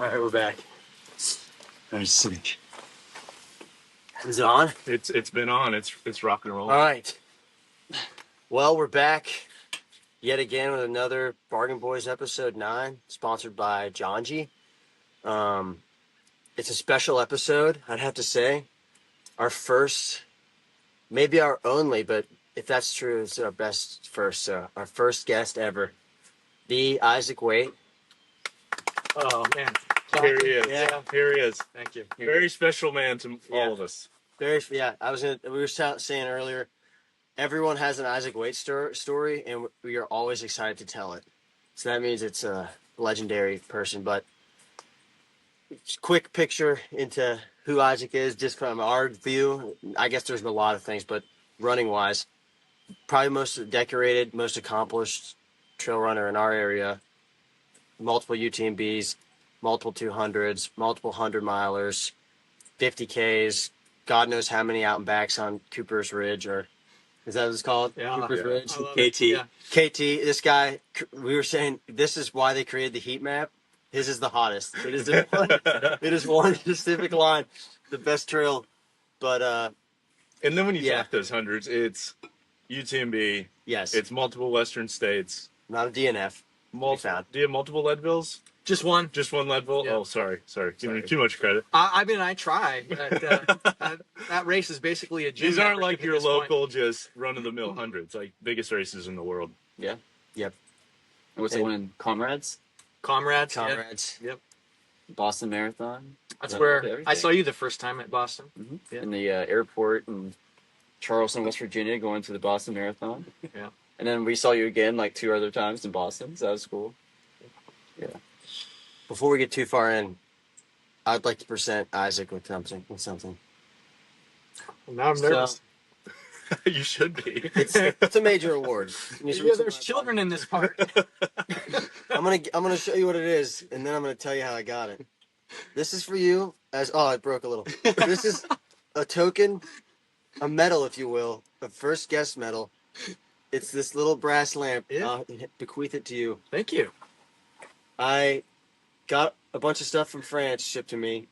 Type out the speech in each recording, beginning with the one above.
All right, we're back. I'm sick. Is it on? It's been on. It's rock and roll. All right. Well, we're back yet again with another Bargain Boys episode 9, sponsored by Janji. It's a special episode, I'd have to say. Our first, maybe our only, but if that's true, it's our best first. Our first guest ever, the Isaac Waite. Oh man, Here he is. Yeah. Here he is. thank you. Very special man to all of us. We were saying earlier, everyone has an Isaac Waite story, and we are always excited to tell it. So that means it's a legendary person. But quick picture into who Isaac is, just from our view. I guess there's a lot of things, but running-wise, probably most decorated, most accomplished trail runner in our area. Multiple UTMBs, multiple 200s, multiple 100-milers, 50Ks, God knows how many out and backs on Cooper's Ridge, or is that what it's called? Yeah. Cooper's Ridge. KT. Yeah. KT, this guy, we were saying this is why they created the heat map. His is the hottest. It is one specific line, the best trail. But And then when you talk those hundreds, it's UTMB. Yes. It's multiple Western states. Not a DNF. Do you have multiple Leadvilles? Just one. Just one Leadville? Yeah. Oh, sorry. Giving you too much credit. I mean, I try. But, that race is basically a gym. These aren't like at your this point. local, just run-of-the-mill hundreds, like biggest races in the world. Yeah. Yep. And what's the one in Comrades? Comrades. Comrades. Yep. Boston Marathon. That's Yeah, where everything. I saw you the first time at Boston. Mm-hmm. Yeah. In the airport in Charleston, West Virginia, going to the Boston Marathon. Yeah. And then we saw you again like 2 other times in Boston, so that was cool. Yeah. Before we get too far in, I'd like to present Isaac with something. Well, now I'm nervous. You should be. It's a major award. Yeah, there's children in this part. I'm gonna show you what it is, and then I'm gonna tell you how I got it. This is for you. It broke a little. This is a token, a medal, if you will, a first guest medal. It's this little brass lamp. Yeah. I'll bequeath it to you. Thank you. I got a bunch of stuff from France shipped to me,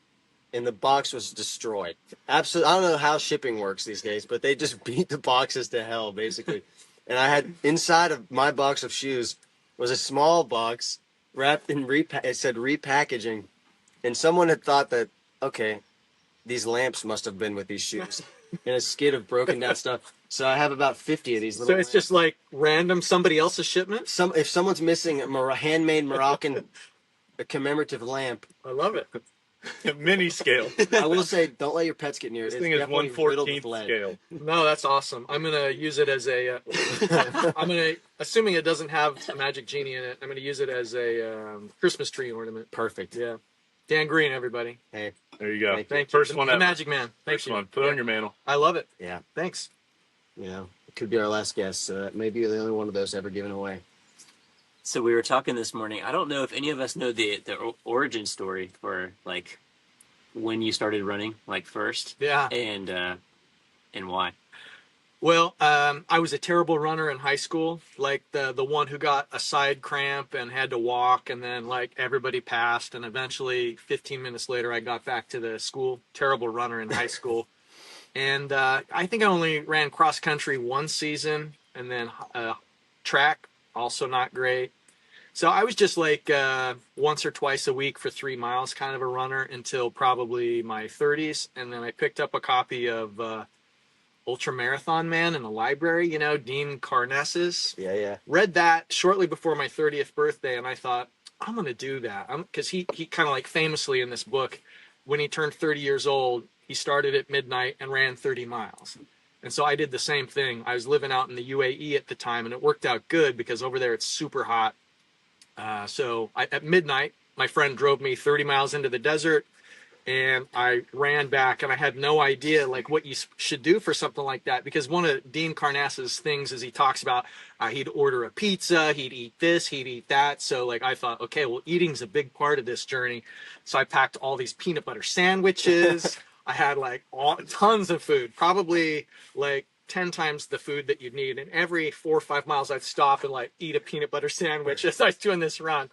and the box was destroyed. Absolutely, I don't know how shipping works these days, but they just beat the boxes to hell, basically. And I had inside of my box of shoes was a small box wrapped in it said repackaging, and someone had thought that, okay, these lamps must have been with these shoes, and a skid of broken down stuff. So I have about 50 of these little. So it's just like random somebody else's shipment. if someone's missing a handmade Moroccan a commemorative lamp. I love it. Mini scale. I will say, don't let your pets get near it. This thing is definitely riddled with 1/14 lead. scale. No, that's awesome. I'm gonna use it as a. Assuming it doesn't have a magic genie in it, I'm gonna use it as a Christmas tree ornament. Perfect. Yeah. Dan Green, everybody. Hey, There you go. Thank Thank you. First one The ever. Magic Man. Thank First you. one. Put it on your mantle. I love it. yeah, Thanks. it could be our last guest, so maybe you're the only one of those ever given away. So we were talking this morning. I don't know if any of us know the origin story for like when you started running, like first, Yeah. and why. Well, I was a terrible runner in high school, like the one who got a side cramp and had to walk, and then like everybody passed, and eventually 15 minutes later I got back to the school. Terrible runner in high school. And I think I only ran cross country one season, and then track, also not great. So I was just like once or twice a week for 3 miles kind of a runner until probably my 30s. And then I picked up a copy of Ultra Marathon Man in the library, Dean Karness's. Yeah. Read that shortly before my 30th birthday, and I thought, I'm going to do that. Because he kind of like famously in this book, when he turned 30 years old, he started at midnight and ran 30 miles. And so I did the same thing. I was living out in the UAE at the time, and it worked out good because over there it's super hot. So at midnight, my friend drove me 30 miles into the desert, and I ran back, and I had no idea like what you should do for something like that, because one of Dean Karness's things is he talks about he'd order a pizza, he'd eat this, he'd eat that. So like I thought, okay, well, eating's a big part of this journey. So I packed all these peanut butter sandwiches. I had like tons of food, probably like 10 times the food that you'd need. And every 4 or 5 miles, I'd stop and like eat a peanut butter sandwich as I was doing this run.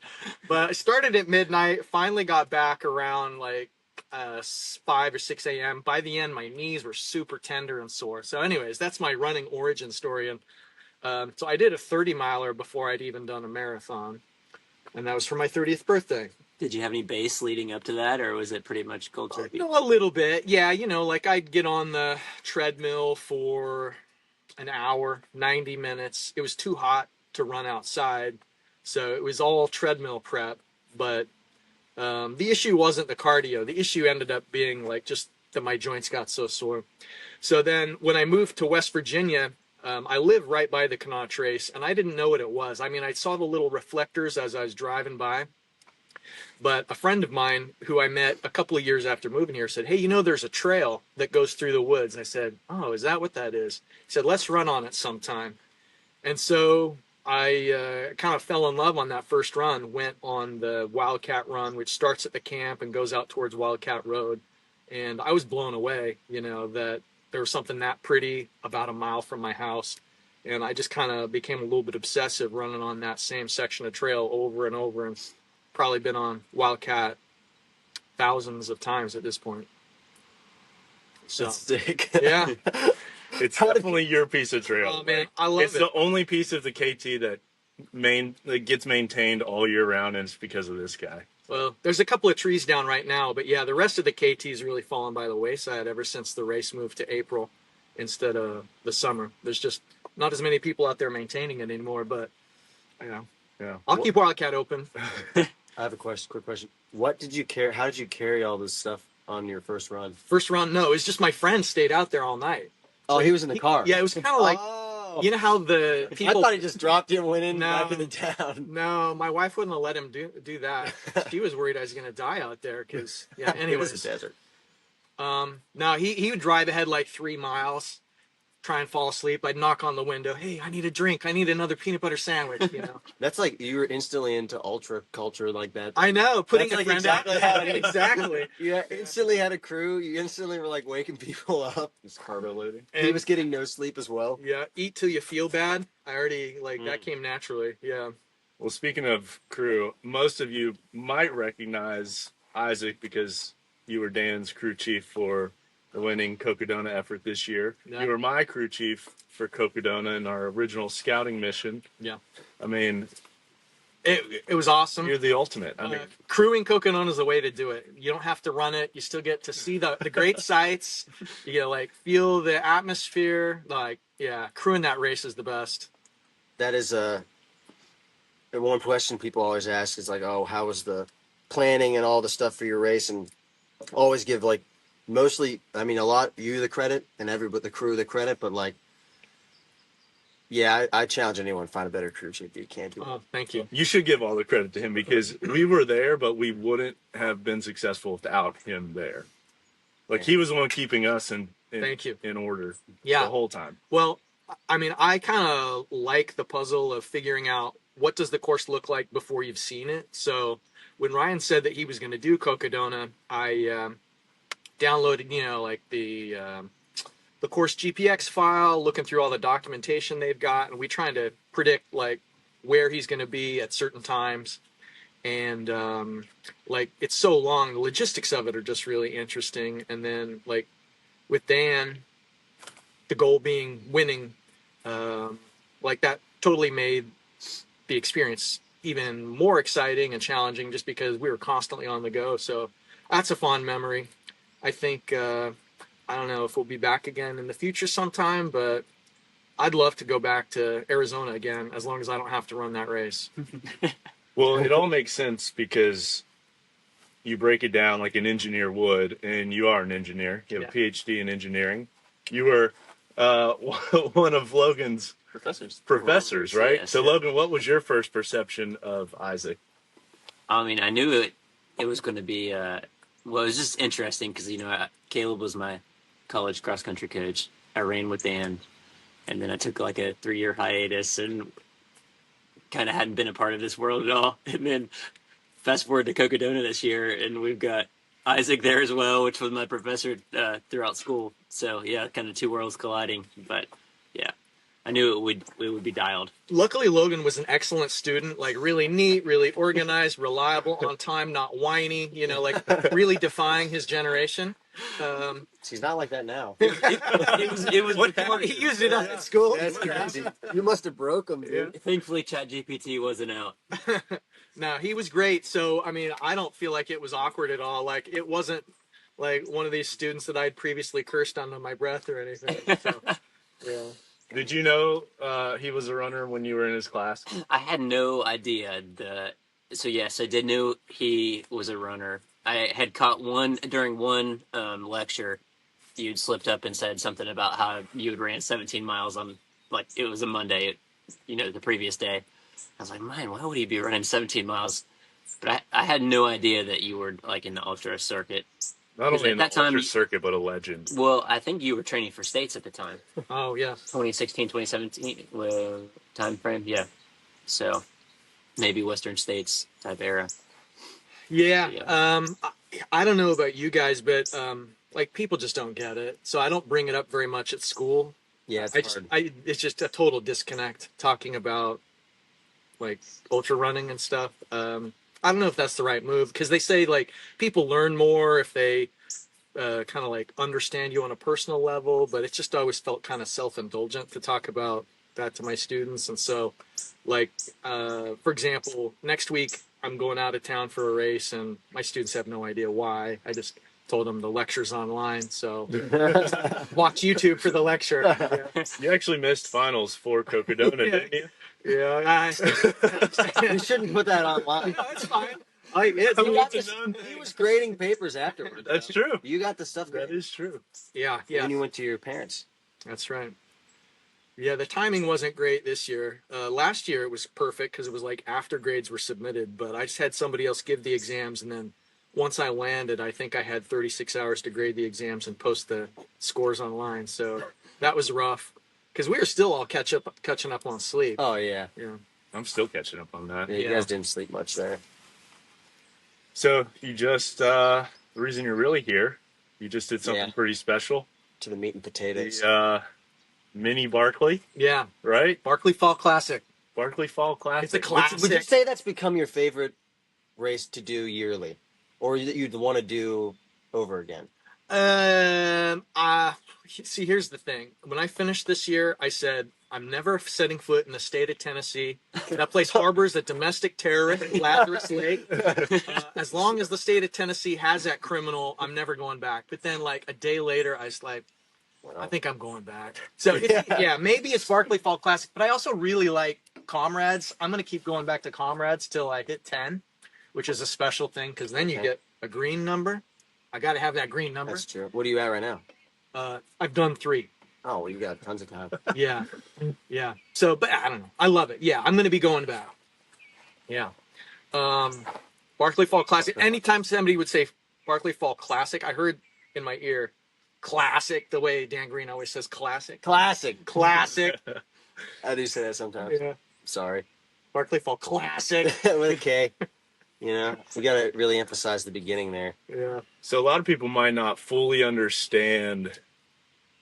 But I started at midnight, finally got back around like 5 or 6 a.m. By the end, my knees were super tender and sore. So anyways, that's my running origin story. And so I did a 30 miler before I'd even done a marathon. And that was for my 30th birthday. Did you have any base leading up to that, or was it pretty much cold turkey? No, a little bit. Yeah, like I'd get on the treadmill for an hour, 90 minutes. It was too hot to run outside, so it was all treadmill prep. But the issue wasn't the cardio. The issue ended up being like just that my joints got so sore. So then when I moved to West Virginia, I live right by the Connaught Trace, and I didn't know what it was. I mean, I saw the little reflectors as I was driving by. But a friend of mine who I met a couple of years after moving here said, hey, there's a trail that goes through the woods. I said, oh, is that what that is? He said, let's run on it sometime. And so I kind of fell in love on that first run, went on the Wildcat Run, which starts at the camp and goes out towards Wildcat Road. And I was blown away, that there was something that pretty about a mile from my house. And I just kind of became a little bit obsessive running on that same section of trail over and over, and probably been on Wildcat thousands of times at this point. So, That's sick. yeah. It's definitely your piece of trail. Oh, man, I love it. It's the only piece of the KT that gets maintained all year round, and it's because of this guy. Well, there's a couple of trees down right now, but yeah, the rest of the KT's really fallen by the wayside ever since the race moved to April instead of the summer. There's just not as many people out there maintaining it anymore, but Yeah. I'll keep Wildcat open. I have a quick question. What did you carry? How did you carry all this stuff on your first run? First run, no, it's just my friend stayed out there all night. Oh, he was in the car. Yeah, it was kind of like, you know how the people... I thought he just dropped you and went in No. back in the town. No, my wife wouldn't have let him do that. She was worried I was going to die out there because, yeah, It anyways. was a desert. No, he would drive ahead like 3 miles, try and fall asleep. I'd knock on the window. Hey, I need a drink. I need another peanut butter sandwich, That's like you were instantly into ultra culture like that. I know, putting That's a like friend exactly out. how it is. Exactly. You instantly had a crew. You instantly were like waking people up. It's carbo loading. He was getting no sleep as well. Yeah, eat till you feel bad. I already, that came naturally. Yeah. Well, speaking of crew, most of you might recognize Isaac because you were Dan's crew chief for the winning Cocodona effort this year. Yeah. You were my crew chief for Cocodona in our original scouting mission. Yeah. I mean, it was awesome. you're the ultimate. I mean, Crewing Cocodona is the way to do it. You don't have to run it. You still get to see the great sights. You feel the atmosphere. Crewing that race is the best. That is the one question people always ask is like, oh, how was the planning and all the stuff for your race? And always give mostly, I mean, a lot you the credit and the crew the credit, but I challenge anyone to find a better crew chief. You can't do it. Oh, thank you. you should give all the credit to him because we were there, but we wouldn't have been successful without him there. He was the one keeping us Thank you. in order Yeah. the whole time. Well, I mean, I kind of like the puzzle of figuring out what does the course look like before you've seen it. So when Ryan said that he was going to do Cocodona, I downloaded, the course GPX file, looking through all the documentation they've got, and we trying to predict where he's going to be at certain times. And it's so long, the logistics of it are just really interesting. And then with Dan, the goal being winning, that totally made the experience even more exciting and challenging just because we were constantly on the go. So that's a fond memory. I think, I don't know if we'll be back again in the future sometime, but I'd love to go back to Arizona again as long as I don't have to run that race. Well, it all makes sense because you break it down like an engineer would, and you are an engineer. You have a PhD in engineering. You were one of Logan's professors, right? Yes, so, yeah. Logan, what was your first perception of Isaac? I mean, I knew it was going to be, it was just interesting because, Caleb was my college cross-country coach. I ran with Dan, and then I took a 3-year hiatus and kind of hadn't been a part of this world at all. And then fast forward to Cocodona this year, and we've got Isaac there as well, which was my professor throughout school. So, yeah, kind of two worlds colliding. But I knew it would be dialed. Luckily, Logan was an excellent student, like really neat, really organized, reliable, on time, not whiny, like really defying his generation. He's not like that now. It was before, He used it up at school. That's crazy. You must have broke him, dude. thankfully ChatGPT wasn't out. No, he was great. So, I mean, I don't feel like it was awkward at all. Like, it wasn't like one of these students that I'd previously cursed under my breath or anything. So, yeah. Did you know he was a runner when you were in his class? I had no idea. So yes, I did know he was a runner. I had caught during one lecture. You'd slipped up and said something about how you had ran 17 miles on, like, it was a Monday, the previous day. I was like, man, why would he be running 17 miles? But I had no idea that you were like in the ultra circuit. Not only in the at that time, ultra circuit, but a legend. Well, I think you were training for states at the time. Oh, yeah. 2016, 2017 time frame, yeah. So maybe Western States type era. Yeah. Yeah. I don't know about you guys, but like, people just don't get it. So I don't bring it up very much at school. Yeah, it's hard. It's just a total disconnect talking about like ultra running and stuff. I don't know if that's the right move, because they say like people learn more if they kind of like understand you on a personal level, but it just always felt kind of self-indulgent to talk about that to my students. And so, like, for example, next week I'm going out of town for a race, and my students have no idea why. I just told them the lecture's online, so watch YouTube for the lecture. Yeah. You actually missed finals for Cocodona, didn't you? Yeah, You shouldn't put that online. no, it's fine. He was grading papers afterwards. That's true. You got the stuff That graded. is true. Yeah, And you went to your parents. that's right. Yeah, the timing wasn't great this year. Last year it was perfect because it was like after grades were submitted, but I just had somebody else give the exams, and then once I landed, I think I had 36 hours to grade the exams and post the scores online. So that was rough because we were still all catching up on sleep. Oh, yeah. Yeah. I'm still catching up on that. Yeah, you Yeah. guys didn't sleep much there. So you just, the reason you're really here, you just did something Yeah. pretty special. To the meat and potatoes. The mini Barkley, Yeah. right? Barkley Fall Classic. Barkley Fall Classic. It's a classic. Would you say that's become your favorite race to do yearly? Or that you'd want to do over again? See, here's the thing. When I finished this year, I said, I'm never setting foot in the state of Tennessee. That place harbors a domestic terrorist, Lazarus Lake. As long as the state of Tennessee has that criminal, I'm never going back. But then, like, a day later, I was like, I think I'm going back. So, yeah, maybe it's Barkley Fall Classic. But I also really like Comrades. I'm going to keep going back to Comrades till I hit 10, which is a special thing because then you get a green number. I got to have that green number. That's true. What are you at right now? I've done 3. Oh, well, you got tons of time. Yeah. Yeah. So, but I don't know. I love it. Yeah, I'm going to be going back. Yeah. Barkley Fall Classic. Anytime somebody would say Barkley Fall Classic, I heard in my ear, classic, the way Dan Green always says classic. Classic. Classic. I do say that sometimes. Yeah. Sorry. Barkley Fall Classic. With a K. You know, you got to really emphasize the beginning there. Yeah. So a lot of people might not fully understand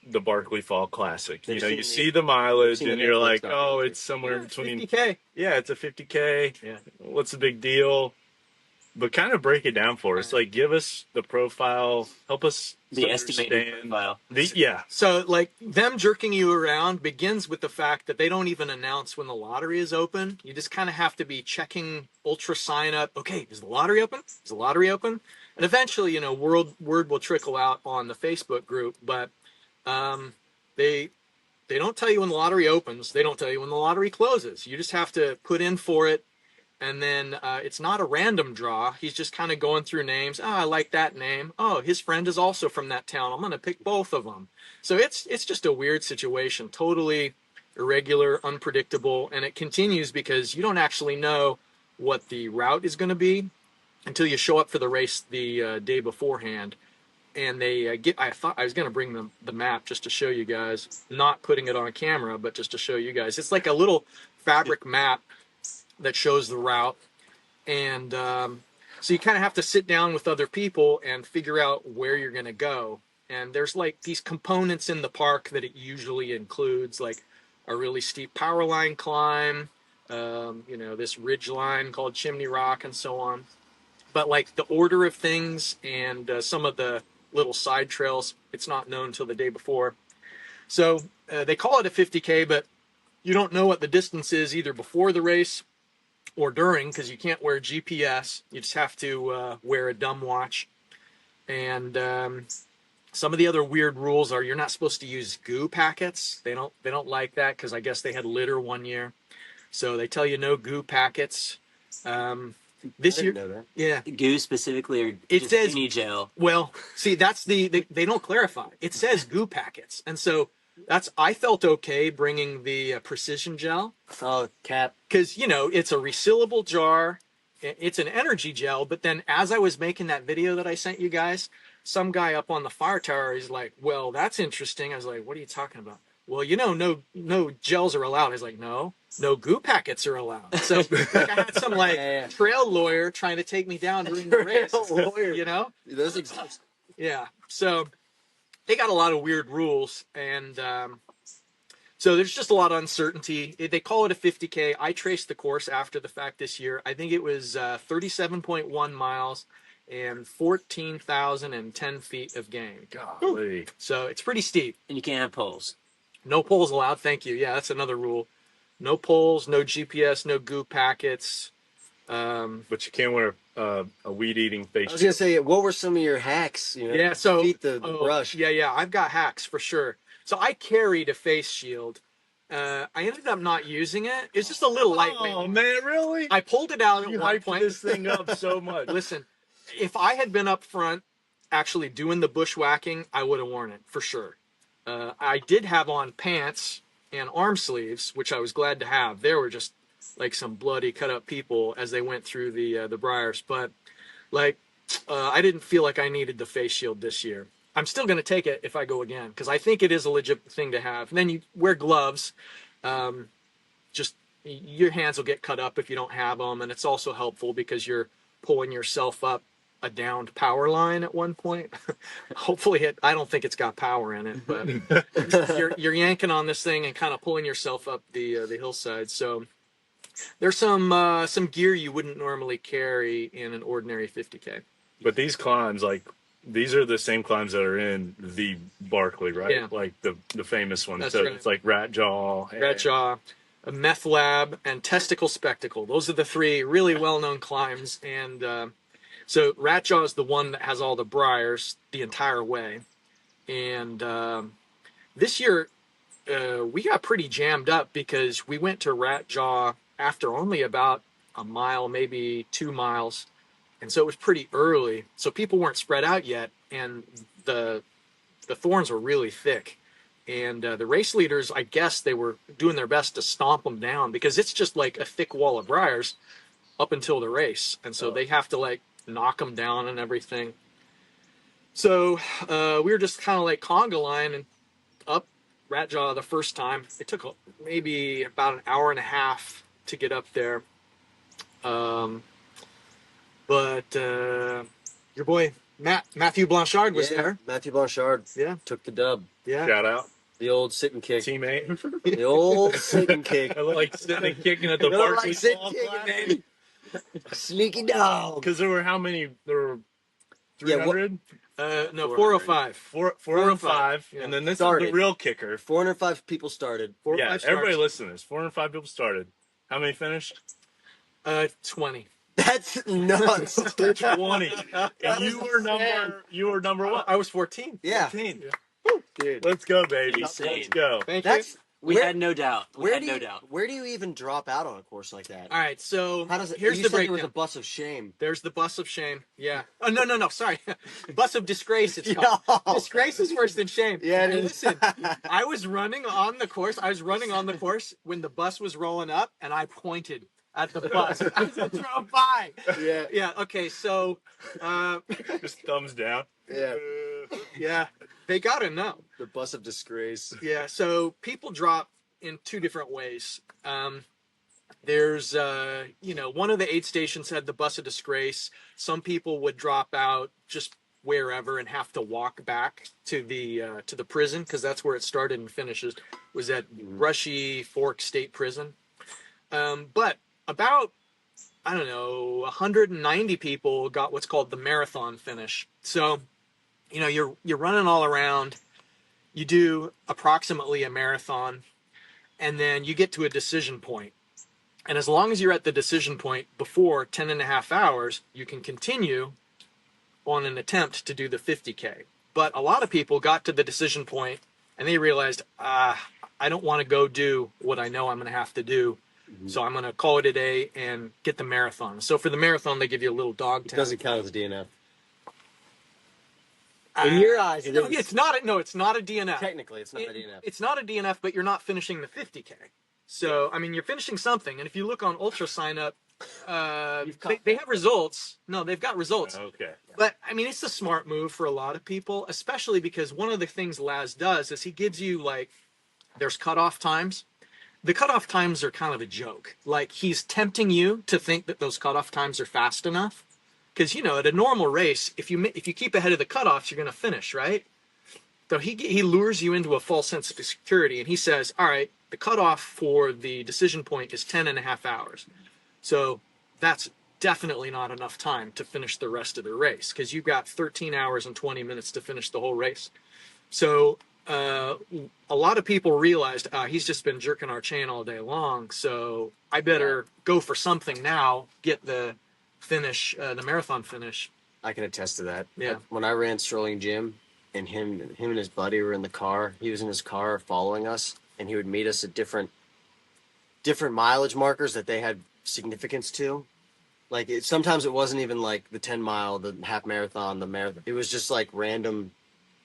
the Barkley Fall Classic. They've You know, seen you the- see the mileage seen the and you're Netflix like, documentary. oh, it's somewhere between 50K. Yeah, it's a 50K. Yeah. What's the big deal? But kind of break it down for us. Like, give us the profile. Help us The estimated understand. profile. Yeah. So, like, them jerking you around begins with the fact that they don't even announce when the lottery is open. You just kind of have to be checking ultra sign up. Okay, is the lottery open? Is the lottery open? And eventually, word will trickle out on the Facebook group. But they don't tell you when the lottery opens. They don't tell you when the lottery closes. You just have to put in for it. And then it's not a random draw. He's just kind of going through names. Oh, I like that name. Oh, his friend is also from that town. I'm going to pick both of them. So it's just a weird situation. Totally irregular, unpredictable. And it continues because you don't actually know what the route is going to be until you show up for the race the day beforehand. And I thought I was going to bring the map just to show you guys. Not putting it on camera, but just to show you guys. It's like a little fabric map that shows the route, and so you kind of have to sit down with other people and figure out where you're going to go. And there's like these components in the park that it usually includes, like a really steep power line climb, you know, this ridge line called Chimney Rock, and so on. But like the order of things and some of the little side trails, it's not known until the day before. So they call it a 50K, but you don't know what the distance is either before the race or during, because you can't wear GPS. You just have to wear a dumb watch. And some of the other weird rules are you're not supposed to use goo packets. They don't like that because I guess they had litter one year, so they tell you no goo packets. This year, know that. yeah, Goo specifically, or it just says any gel? well, see, that's they don't clarify. It says goo packets, and so I felt okay bringing the precision gel Oh, cap. because you know it's a resealable jar. It's an energy gel, but then as I was making that video that I sent you guys, some guy up on the fire tower is like, "Well, that's interesting." I was like, "What are you talking about?" Well, you know, no gels are allowed. I was like, no goo packets are allowed. So like, I had some like Yeah. trail lawyer trying to take me down during the race. Trail lawyer. You know? Those exist. Yeah. So they got a lot of weird rules, and so there's just a lot of uncertainty. They call it a 50K. I traced the course after the fact this year. I think it was 37.1 miles and 14,010 feet of gain. Golly. So it's pretty steep. And you can't have poles. No poles allowed. Thank you. Yeah, that's another rule. No poles, no GPS, no goo packets. But you can't wear a weed-eating face I was gonna say, what were some of your hacks? You know, Yeah, so beat the brush. Yeah, I've got hacks for sure. So I carried a face shield. I ended up not using it. It's just a little lightweight. Oh man, really? I pulled it out You at one hyped point. this thing up so much. Listen, if I had been up front actually doing the bushwhacking, I would have worn it for sure. I did have on pants and arm sleeves, which I was glad to have. There were just like some bloody cut up people as they went through the briars, but like I didn't feel like I needed the face shield this year. I'm still going to take it if I go again because I think it is a legit thing to have. And then you wear gloves. Just your hands will get cut up if you don't have them, and it's also helpful because you're pulling yourself up a downed power line at one point. Hopefully I don't think it's got power in it, but you're yanking on this thing and kind of pulling yourself up the hillside. So there's some gear you wouldn't normally carry in an ordinary 50K. But these climbs, like these are the same climbs that are in the Barkley, right? Yeah. Like the famous ones. That's So right. it's like Rat Jaw. Rat Jaw, a Meth Lab, and Testicle Spectacle. Those are the three really well-known climbs. And so Rat Jaw is the one that has all the briars the entire way. And this year we got pretty jammed up because we went to Rat Jaw after only about a mile, maybe 2 miles. And so it was pretty early. So people weren't spread out yet. And the thorns were really thick. And the race leaders, I guess they were doing their best to stomp them down because it's just like a thick wall of briars up until the race. And so they have to like knock them down and everything. So we were just kind of like conga line and up Rat Jaw the first time. It took maybe about an hour and a half to get up there. But your boy Matthew Blanchard was there. Matthew Blanchard. Yeah. Took the dub. Yeah. Shout out, The old sit and kick. teammate. The old sit and kick. I look like sitting and kicking at the You look Barkley like sitting Fall kicking, Classic. baby. Sneaky dog. Because there were how many? There were Yeah, 300? No, 405. 405. Yeah. And then this is Started. the real kicker. 405 people started. 405 Yeah, everybody starts. listen to this. 405 people started. How many finished? 20. That's nuts. 20. And you were number what? I was 14. Yeah. 14. Dude. Let's go, baby. Insane. Let's go. Thank That's We where, had no doubt. We where had do no you, doubt. Where do you even drop out on a course like that? you. All right, so How does it? here's you the said there breakdown. was a bus of shame. There's the bus of shame. Yeah. Oh, no. Sorry. Bus of disgrace, it's Yo. called. Disgrace is worse than shame. Yeah, it And is. listen, I was running on the course. When the bus was rolling up, and I pointed at the bus as it drove by. Yeah. Yeah, okay, so, Just thumbs down. Yeah. yeah, they got to know. The bus of disgrace. Yeah, so people drop in two different ways. There's, one of the aid stations had the bus of disgrace. Some people would drop out just wherever and have to walk back to the prison, because that's where it started and finishes, was at Brushy Fork State Prison. But about, I don't know, 190 people got what's called the marathon finish. So, you know, you're running all around. You do approximately a marathon, and then you get to a decision point. And as long as you're at the decision point before 10 and a half hours, you can continue on an attempt to do the 50K. But a lot of people got to the decision point and they realized, I don't want to go do what I know I'm going to have to do. So I'm going to call it a day and get the marathon. So for the marathon, they give you a little dog tag. It doesn't count as a DNF. In your eyes, it is. It's not a DNF. Technically, it's not a DNF. It's not a DNF, but you're not finishing the 50K. So, I mean, you're finishing something. And if you look on Ultra Sign Up, they have results. No, they've got results. Okay. But, I mean, it's a smart move for a lot of people, especially because one of the things Laz does is he gives you, like, there's cutoff times. The cutoff times are kind of a joke. Like, he's tempting you to think that those cutoff times are fast enough. Because, you know, at a normal race, if you keep ahead of the cutoffs, you're going to finish, right? So he lures you into a false sense of security, and he says, all right, the cutoff for the decision point is 10 and a half hours. So that's definitely not enough time to finish the rest of the race, because you've got 13 hours and 20 minutes to finish the whole race. So a lot of people realized, he's just been jerking our chain all day long, so I better go for something now, get the finish, the marathon finish. I can attest to that. Yeah. When I ran Sterling Gym, and him and his buddy were in the car. He was in his car following us, and he would meet us at different mileage markers that they had significance to. Like, sometimes it wasn't even like the 10 mile, the half marathon, the marathon. It was just like random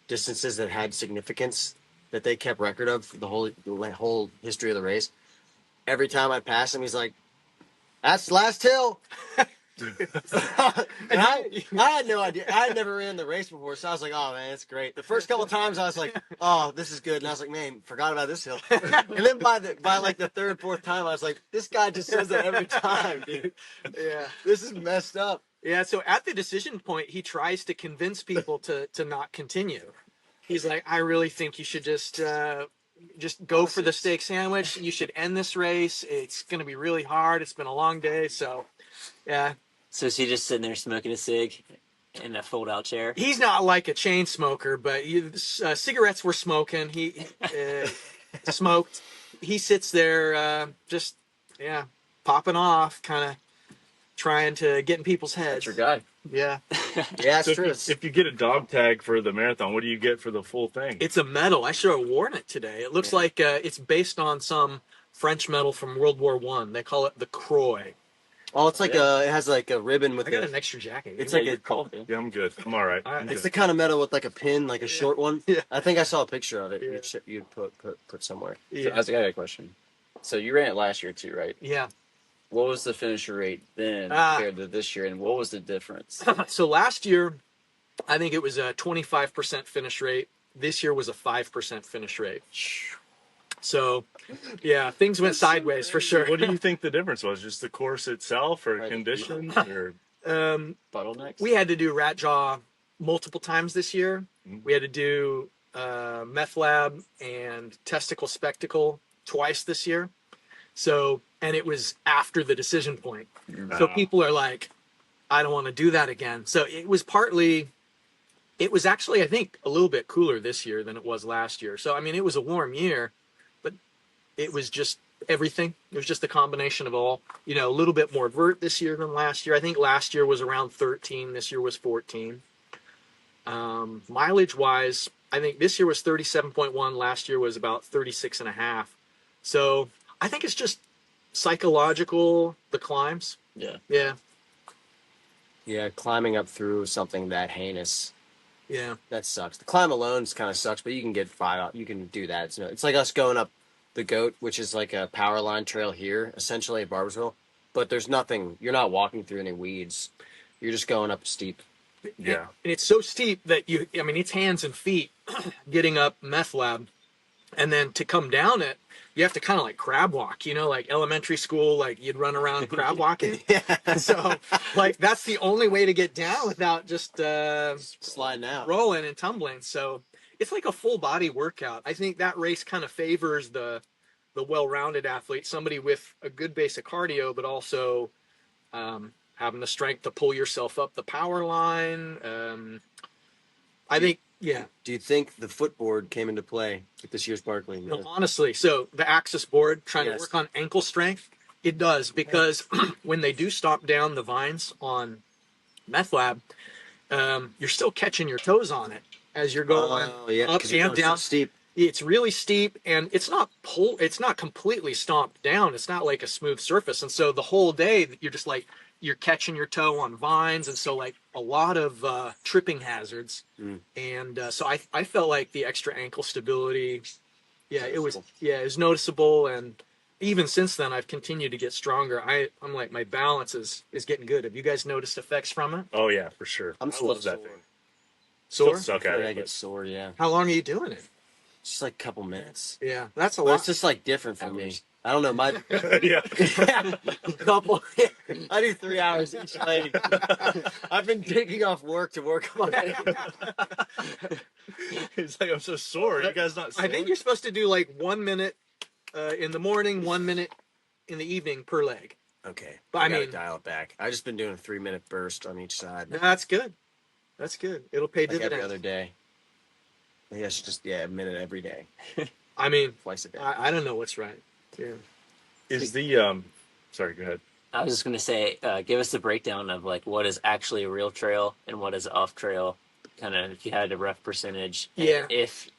distances that had significance that they kept record of the whole history of the race. Every time I passed him, he's like, "That's the last hill." And I had no idea. I had never ran the race before, so I was like, "Oh man, it's great." The first couple of times, I was like, "Oh, this is good," and I was like, "Man, forgot about this hill." And then by like the third, fourth time, I was like, "This guy just says that every time, dude. Yeah. This is messed up." Yeah, so at the decision point, he tries to convince people to not continue. He's like, "I really think you should just go for the steak sandwich. You should end this race. It's going to be really hard. It's been a long day." So, yeah. So is he just sitting there smoking a cig in a fold-out chair? He's not like a chain smoker, but cigarettes were smoking. He smoked. He sits there just, popping off, kind of trying to get in people's heads. That's your guy. Yeah. Yeah, it's So true. if you get a dog tag for the marathon, what do you get for the full thing? It's a medal. I should have worn it today. It looks like it's based on some French medal from World War I. They call it the Croix. Oh, it's like it has like a ribbon with I got an extra jacket. It's Yeah, like you're a cold. Yeah, I'm good. I'm all right. All right. I'm It's good. the kind of medal with like a pin, like a short one. Yeah. I think I saw a picture of it. Yeah. You'd put somewhere. So, Yeah. I got a question. So you ran it last year too, right? Yeah. What was the finisher rate then compared to this year, and what was the difference? So last year, I think it was a 25% finish rate. This year was a 5% finish rate. So, yeah, things went sideways for sure. What do you think the difference was? Just the course itself, or Right. conditions, or Bottlenecks? We had to do rat jaw multiple times this year. We had to do meth lab and testicle spectacle twice this year. So, and it was after the decision point. So people are like, I don't want to do that again. So it was actually, I think, a little bit cooler this year than it was last year. So, I mean, it was a warm year, but it was just everything. It was just a combination of all, a little bit more vert this year than last year. I think last year was around 13. This year was 14. Mileage wise, I think this year was 37.1. Last year was about 36.5. So I think it's just psychological, the climbs. Yeah. Yeah. Yeah, climbing up through something that heinous, Yeah. that sucks. The climb alone kind of sucks, but you can get 5. You can do that. It's like us going up the Goat, which is like a power line trail here, essentially at Barbersville. But there's nothing. You're not walking through any weeds. You're just going up steep. yeah. And it's so steep that it's hands and feet getting up meth lab. And then to come down it, you have to kind of like crab walk, you know, like elementary school, like you'd run around crab walking. Yeah. So like that's the only way to get down without just Sliding out. rolling and tumbling. So it's like a full body workout. I think that race kind of favors the well-rounded athlete, somebody with a good base of cardio, but also having the strength to pull yourself up the power line. I think, yeah. Do you think the footboard came into play with this year's Barkley? No, honestly, so the axis board, trying to Yes. work on ankle strength, it does, because when they do stop down the vines on Meth Lab, you're still catching your toes on it as you're going up 'cause you're and going so down. steep. It's really steep, and it's not completely stomped down. It's not like a smooth surface, and so the whole day you're just like you're catching your toe on vines, and so like a lot of tripping hazards. And so I felt like the extra ankle stability, it was noticeable, and even since then I've continued to get stronger. I'm like my balance is getting good. Have you guys noticed effects from it? Oh yeah, for sure. I'm I still love that sore. thing. Sore? Still suck at I it. get sore, yeah. How long are you doing it? Just like a couple minutes. Yeah, that's a Well, lot. it's just like different for me. I don't know. My But, yeah. couple. I do 3 hours each leg. I've been taking off work to work on it. It's like I'm so sore. You guys not sore? I think you're supposed to do like 1 minute in the morning, 1 minute in the evening per leg. Okay, But I I gotta mean- dial it back. I just been doing a 3-minute burst on each side, That's good. That's good. It'll pay like every dividends. other day. Maybe I should just a minute every day, I mean, twice a day. I don't know what's right. Yeah. Is the sorry, go ahead. I was just gonna say, give us a breakdown of like what is actually a real trail and what is off trail. Kind of, if you had a rough percentage. and Yeah. If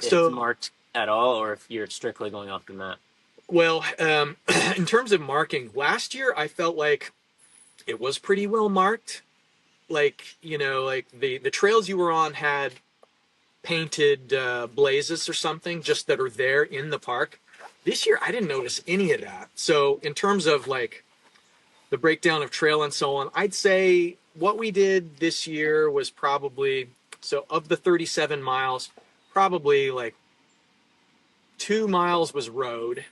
So- it's marked at all, or if you're strictly going off the map. Well, in terms of marking, last year I felt like it was pretty well marked. Like, you know, like the trails you were on had painted blazes or something just that are there in the park. This year I didn't notice any of that. So in terms of like the breakdown of trail and so on, I'd say what we did this year was probably, so of the 37 miles, probably like 2 miles was road,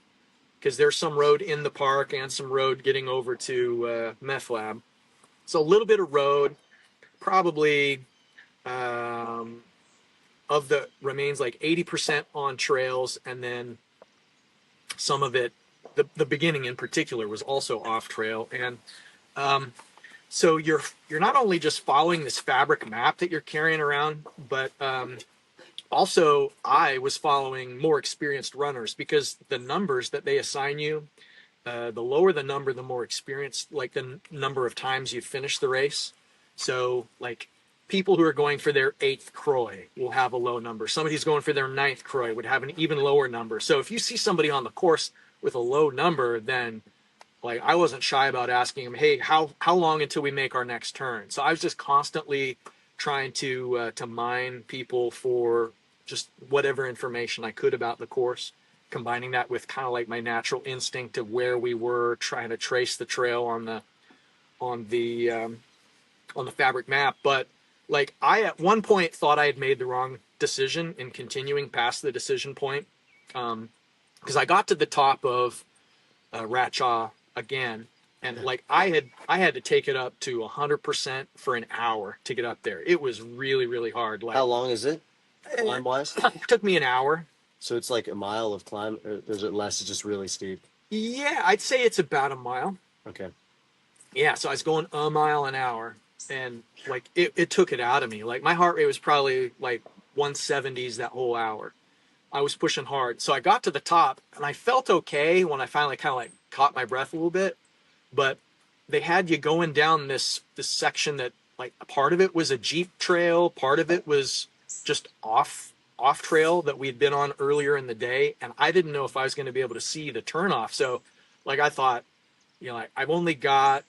because there's some road in the park and some road getting over to Meth Lab. So a little bit of road, probably of the remains like 80% on trails, and then some of it, the beginning in particular, was also off trail. And so you're not only just following this fabric map that you're carrying around, but also I was following more experienced runners, because the numbers that they assign you, the lower the number, the more experienced, like the number of times you've finished the race. So like people who are going for their 8th Croy will have a low number. Somebody who's going for their 9th Croy would have an even lower number. So if you see somebody on the course with a low number, then like I wasn't shy about asking them, hey, how long until we make our next turn? So I was just constantly trying to mine people for just whatever information I could about the course, combining that with kind of like my natural instinct of where we were, trying to trace the trail on the fabric map. But like I at one point thought I had made the wrong decision in continuing past the decision point, because I got to the top of Ratchaw again, and like I had to take it up to 100% for an hour to get up there. It was really, really hard. Like How long is it, climb wise? it took me an hour. So it's like a mile of climb, or is it less? It's just really steep. Yeah, I'd say it's about a mile. Okay. Yeah, so I was going a mile an hour, and like it took it out of me. Like my heart rate was probably like 170s that whole hour. I was pushing hard. So I got to the top, and I felt okay when I finally kind of like caught my breath a little bit. But they had you going down this section that like part of it was a Jeep trail, part of it was just off trail that we'd been on earlier in the day, and I didn't know if I was going to be able to see the turnoff. So like I thought, you know, like, I've only got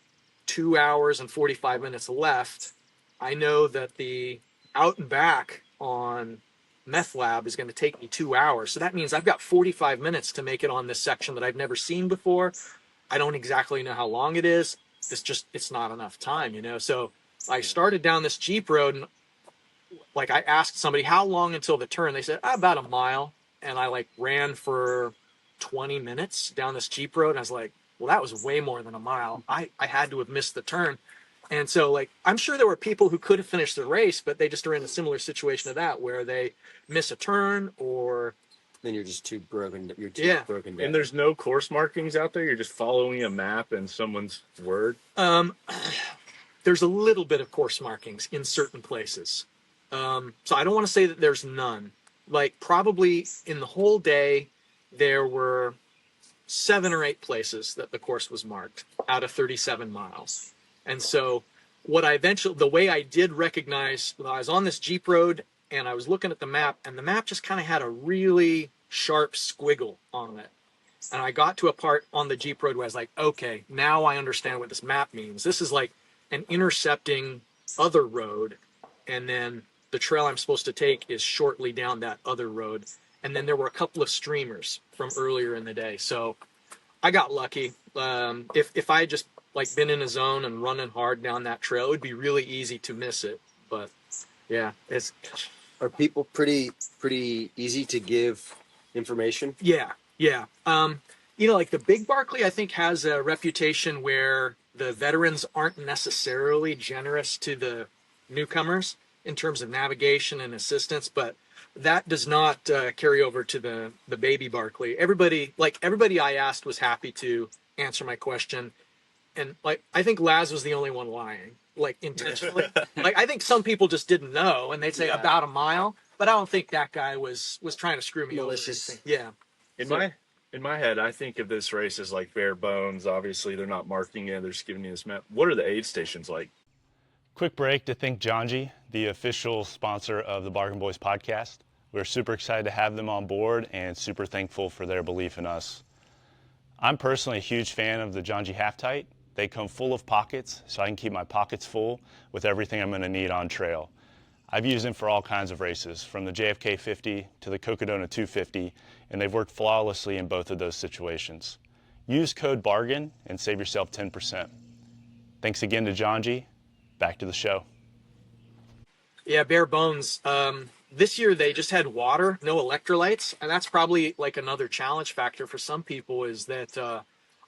2 hours and 45 minutes left. I know that the out and back on Meth Lab is going to take me 2 hours. So that means I've got 45 minutes to make it on this section that I've never seen before. I don't exactly know how long it is. It's not enough time, you know? So I started down this Jeep road, and like I asked somebody how long until the turn. They said about a mile. and I like ran for 20 minutes down this Jeep road. And I was like, well, that was way more than a mile. I had to have missed the turn. And so, like, I'm sure there were people who could have finished the race, but they just are in a similar situation to that, where they miss a turn or. Then you're just too broken. You're too Yeah. broken down. And there's no course markings out there. You're just following a map and someone's word. There's a little bit of course markings in certain places. So I don't want to say that there's none. Like, probably in the whole day, there were 7 or 8 places that the course was marked out of 37 miles. And so the way I did recognize, I was on this Jeep road and I was looking at the map, and the map just kind of had a really sharp squiggle on it. And I got to a part on the Jeep road where I was like, okay, now I understand what this map means. This is like an intercepting other road, and then the trail I'm supposed to take is shortly down that other road. And then there were a couple of streamers from earlier in the day. So I got lucky. If I had just like been in a zone and running hard down that trail, it would be really easy to miss it. But yeah, Are people pretty easy to give information? yeah. Like the Big Barkley, I think, has a reputation where the veterans aren't necessarily generous to the newcomers in terms of navigation and assistance, but that does not carry over to the baby Barkley. Everybody I asked was happy to answer my question, and like I think Laz was the only one lying, like intentionally. Like I think some people just didn't know, and they'd say about a mile, but I don't think that guy was trying to screw me Malicious. over. Yeah. In my head, I think of this race as like bare bones. Obviously, they're not marking it; they're just giving you this map. What are the aid stations like? Quick break to thank Janji, the official sponsor of the Bargain Boys podcast. We're super excited to have them on board and super thankful for their belief in us. I'm personally a huge fan of the Janji Half Tight. They come full of pockets, so I can keep my pockets full with everything I'm going to need on trail. I've used them for all kinds of races, from the JFK 50 to the Cocodona 250, and they've worked flawlessly in both of those situations. Use code BARGAIN and save yourself 10%. Thanks again to Janji. Back to the show. Yeah, bare bones. This year they just had water, no electrolytes, and that's probably like another challenge factor for some people, is that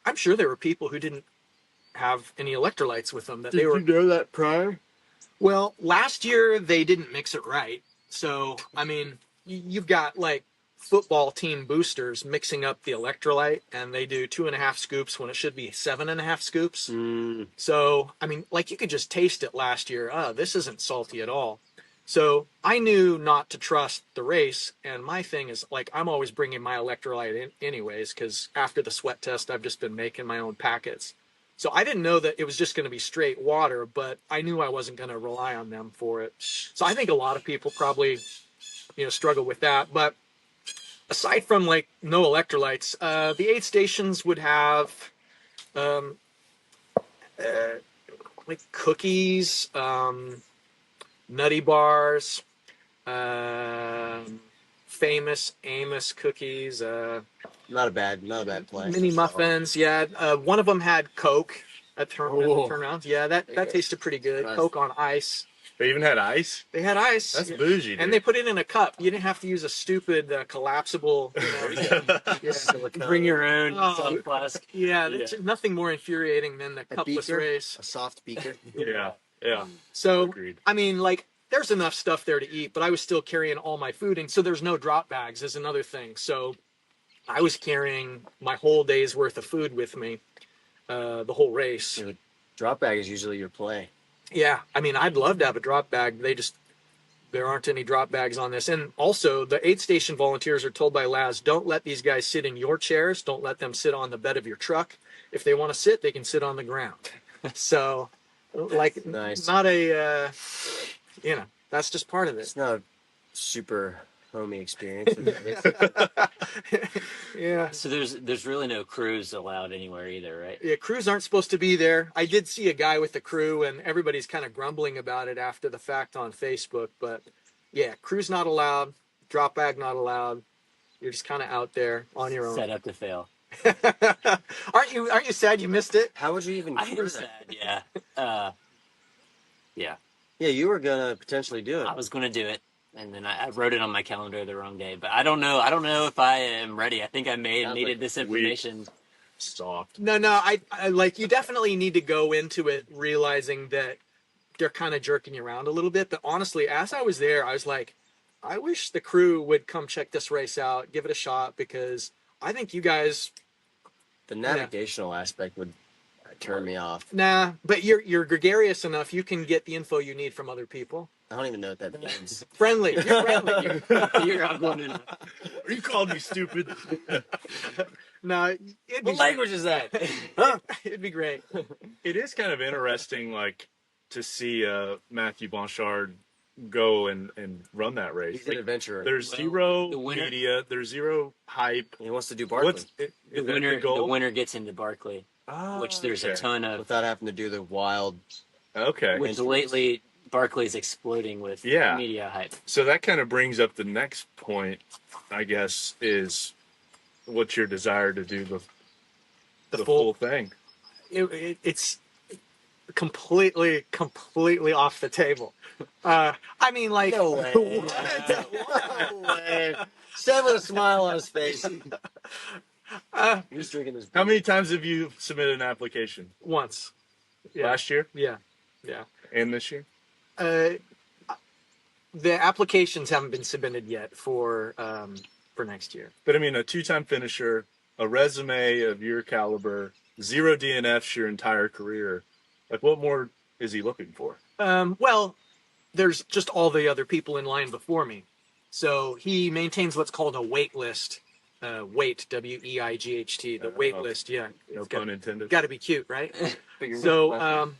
I'm sure there were people who didn't have any electrolytes with them. Did you know that prior? Well, last year they didn't mix it right. So, I mean, you've got like football team boosters mixing up the electrolyte, and they do 2.5 scoops when it should be 7.5 scoops. So, I mean, like you could just taste it last year. Oh, this isn't salty at all. So I knew not to trust the race. And my thing is, like, I'm always bringing my electrolyte in anyways, because after the sweat test, I've just been making my own packets. So I didn't know that it was just going to be straight water, but I knew I wasn't going to rely on them for it. So I think a lot of people probably, struggle with that. But aside from like no electrolytes, the aid stations would have like cookies, nutty bars, famous Amos cookies, Not a bad play. mini muffins. Yeah, one of them had Coke at the turnaround. Yeah, that tasted pretty good. Nice. Coke on ice. They even had ice. They had ice. That's bougie, dude. And they put it in a cup. You didn't have to use a stupid collapsible. Bring your own Oh. flask. Yeah, there's nothing more infuriating than the cupless beaker? race. A soft beaker. Yeah. So, Agreed. I mean, like, there's enough stuff there to eat, but I was still carrying all my food. And so there's no drop bags is another thing. So I was carrying my whole day's worth of food with me the whole race. The drop bag is usually your play. Yeah, I mean, I'd love to have a drop bag. There aren't any drop bags on this. And also, the aid station volunteers are told by Laz, don't let these guys sit in your chairs. Don't let them sit on the bed of your truck. If they want to sit, they can sit on the ground. So, like, Nice. not a, that's just part of it. It's not a super homey experience. Yeah. So there's really no crews allowed anywhere either, right? Yeah, crews aren't supposed to be there. I did see a guy with the crew, and everybody's kind of grumbling about it after the fact on Facebook. But yeah, crew's not allowed, drop bag not allowed. You're just kind of out there on your own. Set up to fail. Aren't you sad you missed it? How would you even I do was that? sad, yeah. Yeah, Yeah, you were gonna potentially do it. I was going to do it. and then I wrote it on my calendar the wrong day. But I don't know. I don't know if I am ready. I think I may have Sounds needed like this information. Soft. No, I like you definitely need to go into it realizing that they're kind of jerking you around a little bit. But honestly, as I was there, I was like, I wish the crew would come check this race out, give it a shot, because I think you guys. The navigational aspect would turn me off. Nah, but you're gregarious enough. You can get the info you need from other people. I don't even know what that means. Friendly. You're friendly. You're outgoing enough. You called me stupid. No, it'd be What language is that? Huh? It'd be great. It is kind of interesting, like, to see Matthew Blanchard go and run that race. He's an adventurer. There's Well, zero the winner- media. There's zero hype. He wants to do Barkley Is The that winner, the goal? the winner gets into Barkley, Ah, which there's a okay. ton of. without having to do the wild. Okay. Which lately Barkley's exploding with Yeah. media hype. So that kind of brings up the next point, I guess, is what's your desire to do the full thing? It's completely off the table. I mean, like, No way. No way. Said with a smile on his face. You're just drinking this. How many times have you submitted an application? once. Yeah. Last year Yeah. and this year? The applications haven't been submitted yet for next year. But I mean, a two-time finisher, a resume of your caliber, 0 DNFs your entire career. Like, what more is he looking for? Well, there's just all the other people in line before me. So he maintains what's called a wait list. Weight, W-E-I-G-H-T, the wait list. Yeah. No pun intended. Got to be cute, right? Figuring So, out-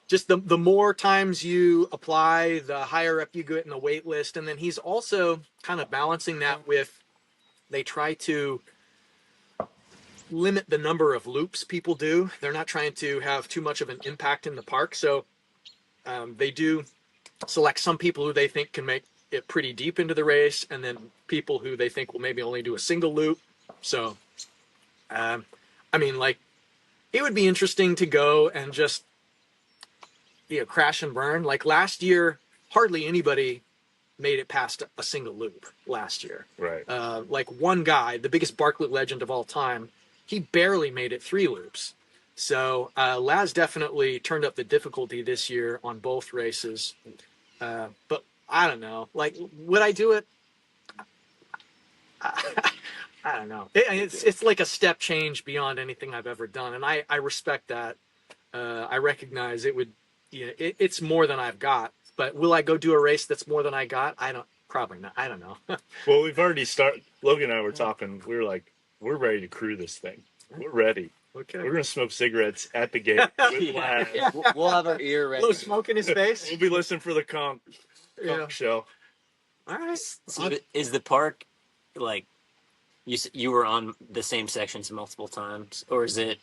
just the more times you apply, the higher up you get in the wait list. And then he's also kind of balancing that with, they try to limit the number of loops people do. They're not trying to have too much of an impact in the park. So they do select some people who they think can make it pretty deep into the race, and then people who they think will maybe only do a single loop. So, I mean, like, it would be interesting to go and just, crash and burn. Like last year, hardly anybody made it past a single loop last year. Right. Like one guy, the biggest Barkley legend of all time, he barely made it 3 loops. So Laz definitely turned up the difficulty this year on both races. But I don't know. Like, would I do it? I don't know. It's like a step change beyond anything I've ever done, and I respect that. I recognize it would. It's more than I've got. But will I go do a race that's more than I got? Probably not. I don't know. Well, we've already started. Logan and I were talking. We were like, we're ready to crew this thing. We're ready. Okay. We're going to smoke cigarettes at the gate with Laz. We'll have our ear ready. Blow smoke in his face. We'll be listening for the conch Yeah. show. All right. So is the park like you were on the same sections multiple times, or is that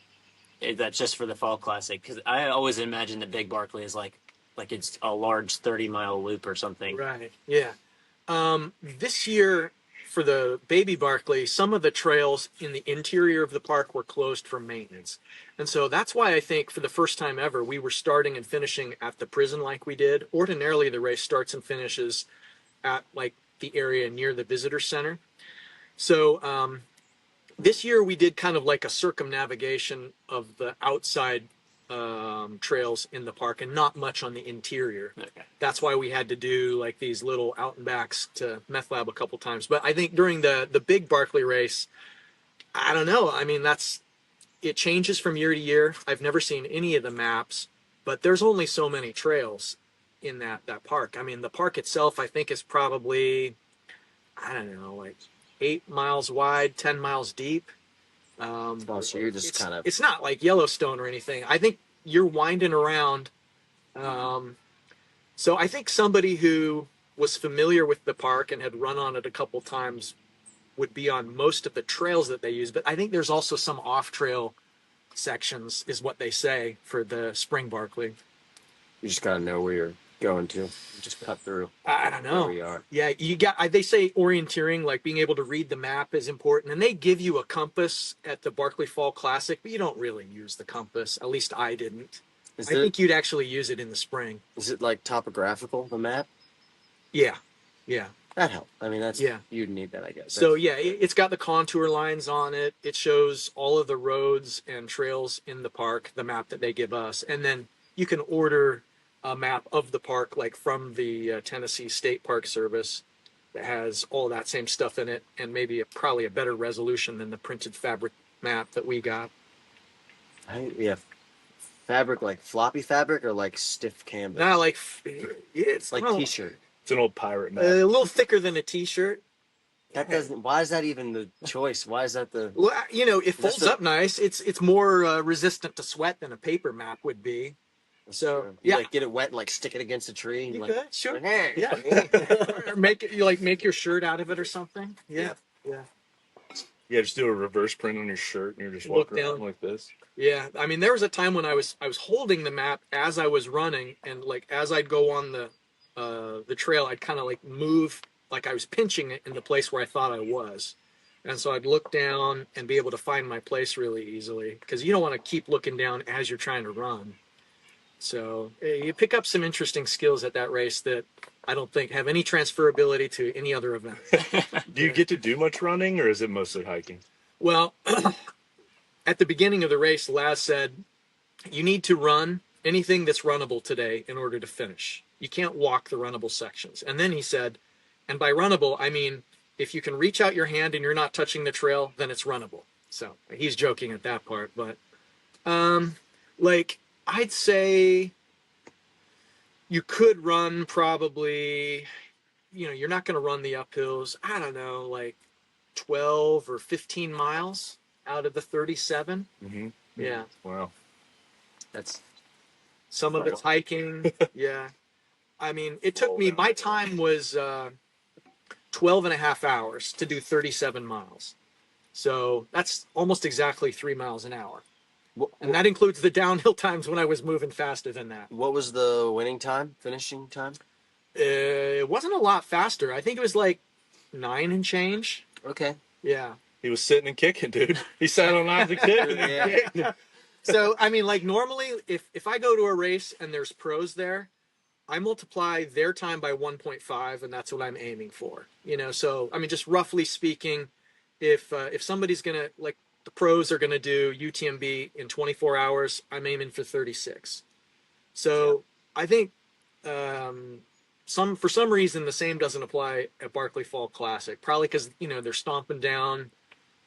just for the Fall Classic? Because I always imagine the Big Barkley is like it's a large 30-mile loop or something. Right. Yeah. This year for the Baby Barkley, some of the trails in the interior of the park were closed for maintenance. And so that's why I think for the first time ever, we were starting and finishing at the prison like we did. Ordinarily, the race starts and finishes at like the area near the visitor center. So this year we did kind of like a circumnavigation of the outside trails in the park and not much on the interior. Okay. That's why we had to do like these little out and backs to Meth Lab a couple times. But I think during the big Barkley race, I don't know. I mean, it changes from year to year. I've never seen any of the maps, but there's only so many trails in that park. I mean, the park itself, I think, is probably, I don't know, like 8 miles wide, 10 miles deep. So you're just kind of. It's not like Yellowstone or anything. I think you're winding around. So I think somebody who was familiar with the park and had run on it a couple times would be on most of the trails that they use. But I think there's also some off-trail sections, is what they say, for the Spring Barkley. You just gotta know where you're going to. You just cut through. I don't know. Where we are. Yeah, they say orienteering, like being able to read the map, is important, and they give you a compass at the Barkley Fall Classic, but you don't really use the compass. At least I didn't. I think you'd actually use it in the spring. Is it like topographical, the map? Yeah, Yeah. That helped. I mean, that's Yeah. you'd need that, I guess. So yeah, it's got the contour lines on it. It shows all of the roads and trails in the park, the map that they give us, and then you can order a map of the park, like from the Tennessee State Park Service, that has all that same stuff in it, and maybe probably a better resolution than the printed fabric map that we got. Yeah, fabric like floppy fabric or like stiff canvas. Not like it's like t-shirt. It's an old pirate map. a little thicker than a t-shirt. That doesn't. Why is that even the choice? Why is that the? Well, you know, it folds That's up nice. It's more resistant to sweat than a paper map would be. So You, yeah, like get it wet and like stick it against a tree. And, you like, could sure. like, hey. Yeah, or make it, you like make your shirt out of it or something. Yeah, yeah, Yeah, just do a reverse print on your shirt and you're just Look walking around down. like this. yeah. I mean, there was a time when I was holding the map as I was running, and like as I'd go on the trail, I'd kind of like move like I was pinching it in the place where I thought I was. And so I'd look down and be able to find my place really easily, because you don't want to keep looking down as you're trying to run. So you pick up some interesting skills at that race that I don't think have any transferability to any other event. Do you get to do much running or is it mostly hiking? Well, at the beginning of the race, Laz said, you need to run anything that's runnable today in order to finish. You can't walk the runnable sections. And then he said, and by runnable, I mean, if you can reach out your hand and you're not touching the trail, then it's runnable. So he's joking at that part, but like I'd say you could run probably, you know, you're not going to run the uphills. I don't know, like 12 or 15 miles out of the 37. Mm-hmm. Yeah. Wow. That's Some of it's hiking. Yeah. I mean, it took me, my time was 12 and a half hours to do 37 miles. So that's almost exactly 3 miles an hour. And that includes the downhill times when I was moving faster than that. what was the winning time, finishing time? It wasn't a lot faster. I think it was like 9 and change. Okay. Yeah. He was sitting and kicking, dude. He sat on knives and kicked. Yeah. So, I mean, like normally if I go to a race and there's pros there, I multiply their time by 1.5 and that's what I'm aiming for. You know, so, I mean, just roughly speaking, if somebody's going to, like the pros are going to do UTMB in 24 hours, I'm aiming for 36. So I think for some reason the same doesn't apply at Barkley Fall Classic. Probably because you know they're stomping down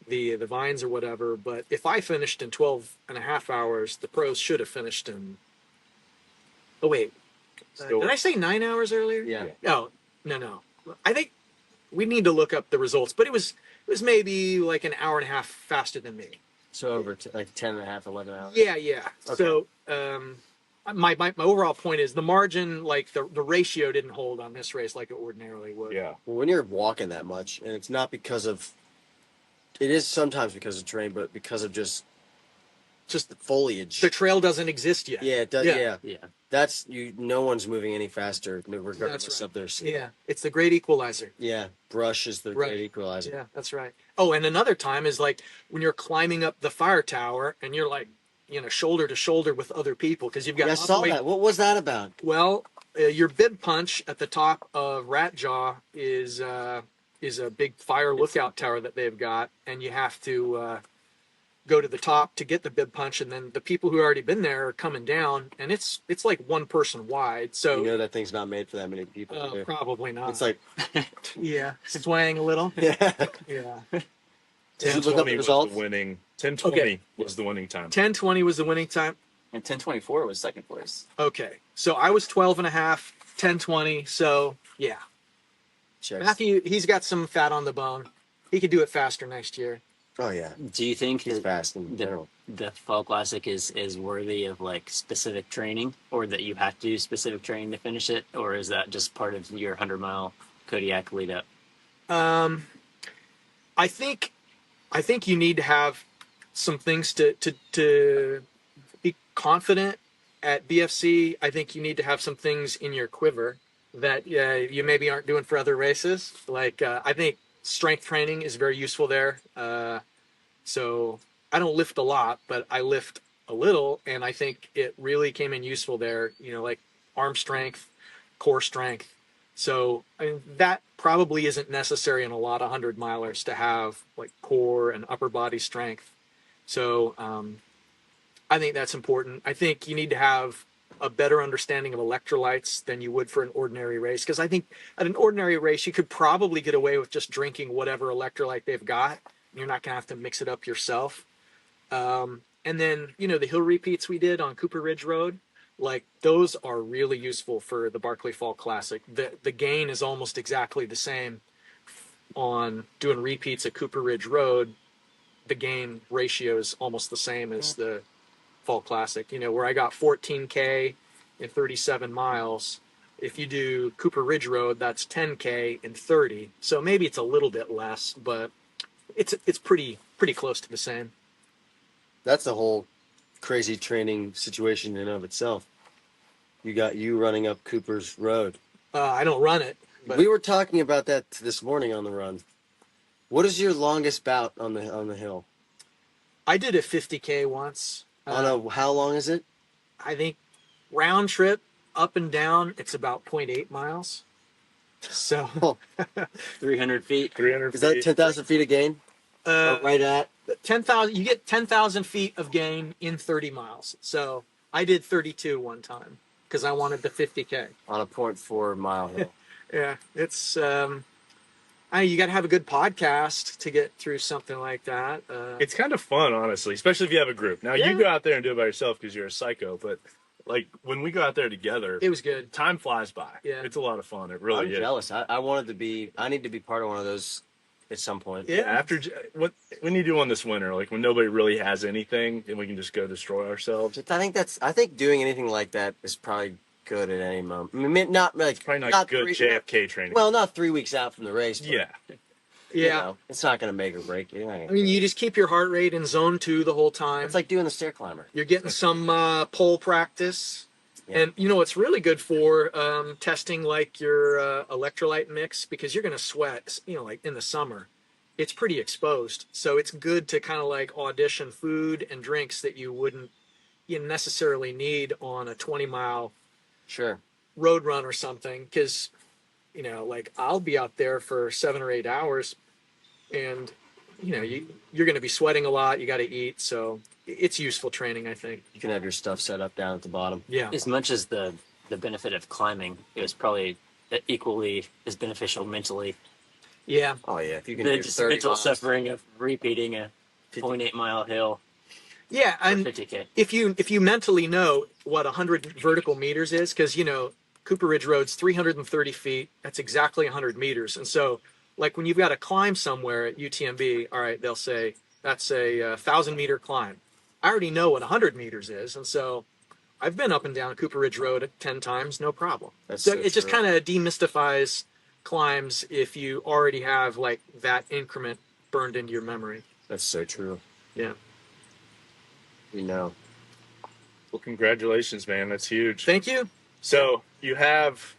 the vines or whatever. But if I finished in 12 and a half hours, the pros should have finished in. Oh wait, Still- did I say 9 hours earlier? Yeah. No. I think we need to look up the results, but it was maybe like an hour and a half faster than me. So over like 10 and a half, 11 hours. Yeah, yeah. Okay. So my overall point is the margin, like the ratio didn't hold on this race like it ordinarily would. Yeah. Well, when you're walking that much, and it's not because of, it is sometimes because of terrain, but because of just the foliage. The trail doesn't exist yet. Yeah, it does. Yeah. Yeah. Yeah. That's you. No one's moving any faster, regardless That's right. of their skill. Yeah. It's the great equalizer. Yeah, brush is the Right. great equalizer. Yeah, that's right. Oh, and another time is like when you're climbing up the fire tower and you're like, you know, shoulder to shoulder with other people because you've got. Yeah, I all the saw way- that. What was that about? Well, your bib punch at the top of Rat Jaw is a big fire lookout tower that they've got, and you have to go to the top to get the bib punch, and then the people who already been there are coming down, and it's like one person wide. So You know that thing's not made for that many people. too. probably not. It's like, yeah, swaying a little. yeah. Yeah. Did you look up 10:20 the was results? the winning. 10:20 Okay. was the winning time. 10:20 was the winning time. And 10:24 was second place. Okay, so I was 12 and a half, 10:20. So yeah, Checks. Matthew, he's got some fat on the bone. He could do it faster next year. Oh yeah, Do you think he's that fast in the, general. the Fall Classic is worthy of like specific training, or that you have to do specific training to finish it, or is that just part of your 100-mile Kodiak lead up? I think you need to have some things to be confident at BFC. I think you need to have some things in your quiver that you maybe aren't doing for other races. Like I think strength training is very useful there. So I don't lift a lot, but I lift a little, and I think it really came in useful there. You know, like arm strength, core strength. So I mean, that probably isn't necessary in a lot of 100-milers to have like core and upper body strength. So I think that's important. I think you need to have a better understanding of electrolytes than you would for an ordinary race. Because I think at an ordinary race, you could probably get away with just drinking whatever electrolyte they've got. You're not going to have to mix it up yourself. And then, the hill repeats we did on Cooper Ridge Road, like those are really useful for the Barkley Fall Classic. The gain is almost exactly the same on doing repeats at Cooper Ridge Road. The gain ratio is almost the same as the Fall Classic, where I got 14K in 37 miles. If you do Cooper Ridge Road, that's 10K in 30. So maybe it's a little bit less, but it's pretty close to the same. That's the whole crazy training situation in and of itself. You got you running up Cooper's Road. I don't run it. But We were talking about that this morning on the run. What is your longest bout on the hill? I did a 50K once. How long is it? I think round trip up and down, it's about 0.8 miles. So 300 feet. 300 Is that feet. 10,000 feet of gain? Or right at? 10,000. You get 10,000 feet of gain in 30 miles. So I did 32 one time because I wanted the 50K. On a 0.4 mile hill. Yeah, it's you got to have a good podcast to get through something like that. It's kind of fun, honestly, especially if you have a group. Now, Yeah. you go out there and do it by yourself because you're a psycho, but like when we go out there together, It was good. time flies by. Yeah. It's a lot of fun. It I'm really is. jealous. I wanted to be. I need to be part of one of those at some point. Yeah. After what we need to do one this winter, like when nobody really has anything, and we can just go destroy ourselves. I think doing anything like that is probably good at any moment. I mean, not like Probably not good three- JFK training. Well, not 3 weeks out from the race. But, yeah, Yeah. it's not going to make or break you. I mean, you just keep your heart rate in zone 2 the whole time. It's like doing the stair climber. You're getting some pole practice. Yeah. And, it's really good for testing, like, your electrolyte mix because you're going to sweat, like in the summer. It's pretty exposed. So it's good to kind of like audition food and drinks that you wouldn't necessarily need on a 20-mile Sure. road run or something because, like I'll be out there for 7 or 8 hours and, you're going to be sweating a lot. You got to eat. So it's useful training, I think. You can have your stuff set up down at the bottom. Yeah. As much as the benefit of climbing, it was probably equally as beneficial mentally. Yeah. Oh yeah, if you can The do just 30 mental miles. suffering of repeating a 0.8 mile hill Yeah. for And 50K. if you mentally know what 100 vertical meters is, because Cooper Ridge Road's 330 feet, that's exactly 100 meters. And so, like when you've got to climb somewhere at UTMB, all right, they'll say that's a 1,000-meter climb. I already know what 100 meters is, and so I've been up and down Cooper Ridge Road 10 times, no problem. That's So so it just true. kind of demystifies climbs if you already have like that increment burned into your memory. That's so true. Yeah. We know. well, congratulations, man. That's huge. Thank you. So you have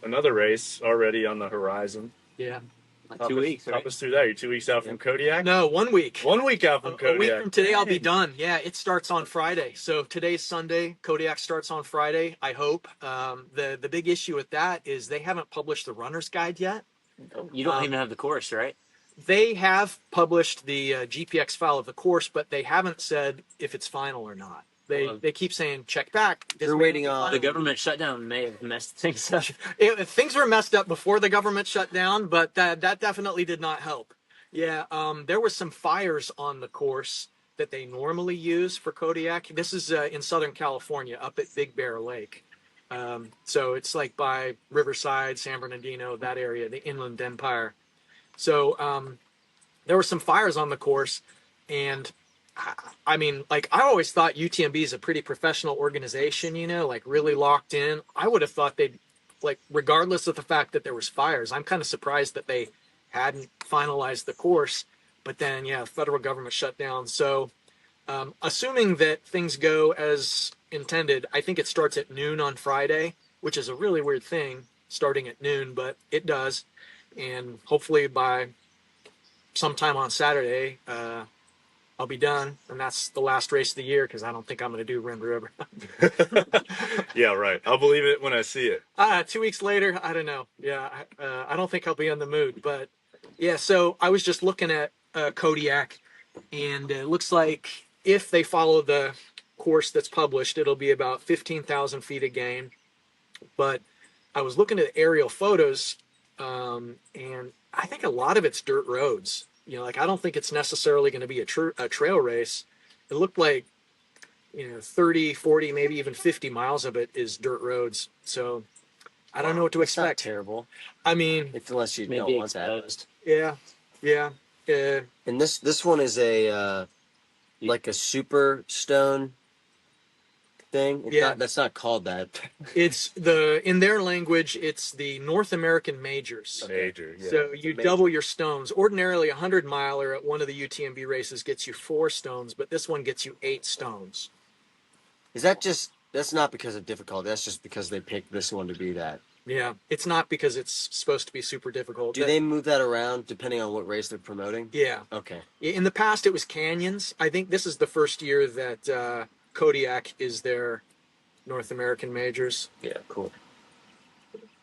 another race already on the horizon. Yeah. Like Talk 2 us- weeks, Talk right? us through that. You're 2 weeks out from Kodiak. No, 1 week. 1 week out from A week Kodiak. from today, I'll be Dang. done. Yeah, it starts on Friday. So today's Sunday. Kodiak starts on Friday, I hope. The big issue with that is they haven't published the runner's guide yet. You don't even have the course, right? They have published the GPX file of the course, but they haven't said if it's final or not. They keep saying check back. This They're may waiting be on- final. The government shutdown may have messed things up. Things were messed up before the government shut down, but that definitely did not help. Yeah, there were some fires on the course that they normally use for Kodiak. This is in Southern California, up at Big Bear Lake. So it's like by Riverside, San Bernardino, that area, the Inland Empire. So there were some fires on the course, and I mean, like I always thought UTMB is a pretty professional organization, like really locked in. I would have thought they'd like, regardless of the fact that there was fires, I'm kind of surprised that they hadn't finalized the course. But then, yeah, federal government shut down. So assuming that things go as intended, I think it starts at noon on Friday, which is a really weird thing, starting at noon, but it does. And hopefully by sometime on Saturday, I'll be done, and that's the last race of the year because I don't think I'm going to do Rim River. Yeah, right. I'll believe it when I see it. 2 weeks later, I don't know. Yeah, I don't think I'll be in the mood. But yeah, so I was just looking at Kodiak, and it looks like if they follow the course that's published, it'll be about 15,000 feet a gain. But I was looking at aerial photos, and I think a lot of it's dirt roads. You know, like I don't think it's necessarily going to be a trail race. It looked like, 30, 40, maybe even 50 miles of it is dirt roads. So I don't know what to It's not expect. terrible, I mean, unless you don't Maybe want that. exposed. yeah. And this one is a like a super stone thing. Yeah. That's not called that. It's in their language, it's the North American majors. Major. Yeah. So you major. double your stones. Ordinarily, 100-miler at one of the UTMB races gets you 4 stones, but this one gets you 8 stones. Is that just? That's not because of difficulty. That's just because they picked this one to be that. Yeah, it's not because it's supposed to be super difficult. Do they move that around depending on what race they're promoting? Yeah. Okay. In the past, it was canyons. I think this is the first year that Kodiak is their North American majors. Yeah. Cool.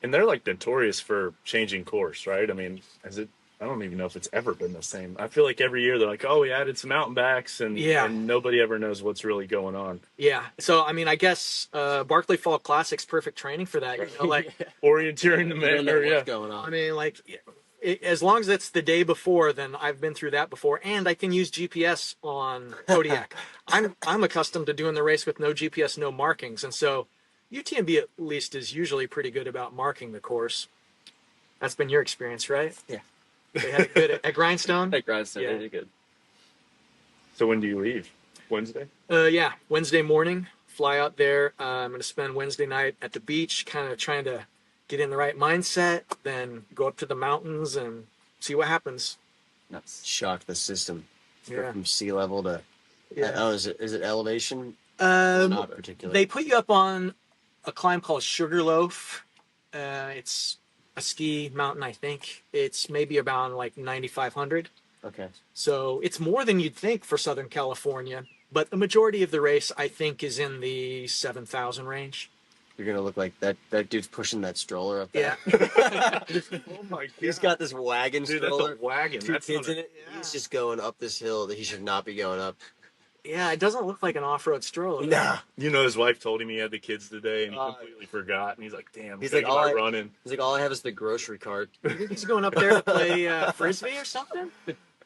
And they're like notorious for changing course, right? I mean, I don't even know if it's ever been the same. I feel like every year they're like, oh, we added some mountain backs, and nobody ever knows what's really going on. Yeah. So, I mean, I guess Barkley Fall Classic's perfect training for that. Like Orienteering the You don't know man. what's going on. I mean, like, as long as it's the day before, then I've been through that before, and I can use GPS on Kodiak. I'm accustomed to doing the race with no GPS, no markings, and so UTMB at least is usually pretty good about marking the course. That's been your experience, right? Yeah. They had it good at Grindstone. Like Grindstone, Yeah. they did good. So when do you leave? Wednesday? Yeah, Wednesday morning, fly out there. I'm going to spend Wednesday night at the beach, kind of trying to get in the right mindset, then go up to the mountains and see what happens. Nuts. Shock the system. Yeah. From sea level to. Yeah. Oh, is it elevation? Not particularly. They put you up on a climb called Sugarloaf. It's a ski mountain, I think. It's maybe about like 9,500. Okay. So it's more than you'd think for Southern California. But the majority of the race, I think, is in the 7,000 range. You're gonna look like that dude's pushing that stroller up there. Yeah. Oh my god. He's got this wagon Dude, stroller. that's a wagon. 2 That's kids not in it. Yeah. He's just going up this hill that he should not be going up. Yeah, it doesn't look like an off-road stroller. Nah. You know, his wife told him he had the kids today, and he Uh, completely forgot. And he's like, "Damn." He's He's like, like, "Oh, running." He's like, all I have is the grocery cart. He's going up there to play Frisbee or something?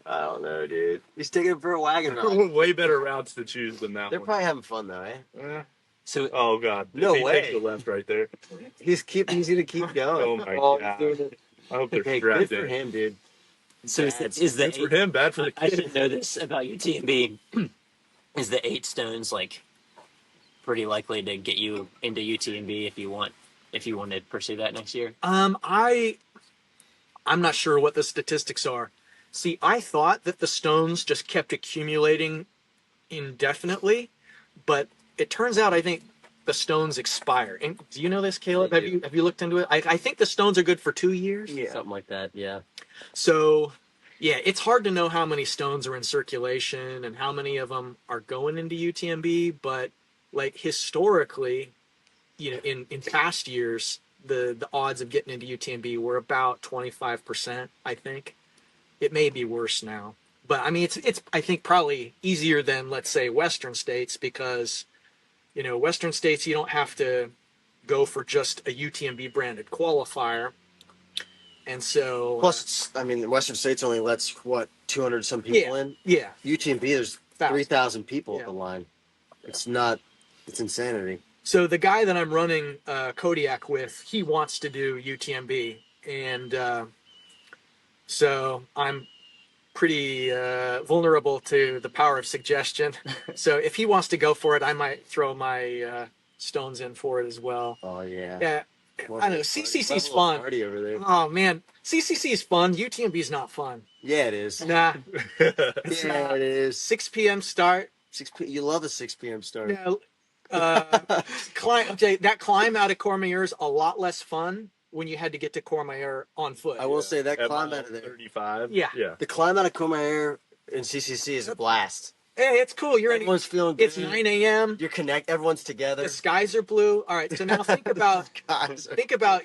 I don't know, dude. He's taking him for a wagon ride. Way better routes to choose than that They're one. probably having fun though, eh? Eh. So Oh god. No he way. takes the left right there. He's gonna keep going. Oh my he's god. doing it. I hope they're Hey, good strapped for in. him, dude. so Bad. is the Good for him, bad for the I kids. should know this about UTMB. Is the 8 stones like pretty likely to get you into UTMB if you want to pursue that next year? I'm not sure what the statistics are. See, I thought that the stones just kept accumulating indefinitely, but it turns out I think the stones expire. And do you know this, Caleb? They do. Have you looked into it? I think the stones are good for 2 years. Something like that, yeah. So, yeah, it's hard to know how many stones are in circulation and how many of them are going into UTMB, but like historically, in past years, the odds of getting into UTMB were about 25%, I think. It may be worse now. But I mean it's I think probably easier than, let's say, Western states, because Western states you don't have to go for just a UTMB branded qualifier. And so Plus, the Western States only lets, 200 some people in? yeah. UTMB, there's 3,000 people Yeah. at the line. It's insanity. So the guy that I'm running Kodiak with, he wants to do UTMB, and so I'm pretty vulnerable to the power of suggestion. So if he wants to go for it, I might throw my stones in for it as well. Oh, yeah. Yeah, I know. CCC's fun. Party over there. Oh man, CCC is fun. UTMB's not fun. Yeah, it is. Nah, it's Yeah, not. it is. 6 p.m. start. You love a 6 p.m. start. No, that climb out of Courmayeur is a lot less fun when you had to get to Courmayeur on foot. I will say that At climb mile out of there. 35. Yeah. Yeah. The climb out of Courmayeur in CCC is a blast. Hey, it's cool. You're in. Everyone's feeling good. It's 9 a.m. Everyone's together. The skies are blue. All right. So now think about Guys.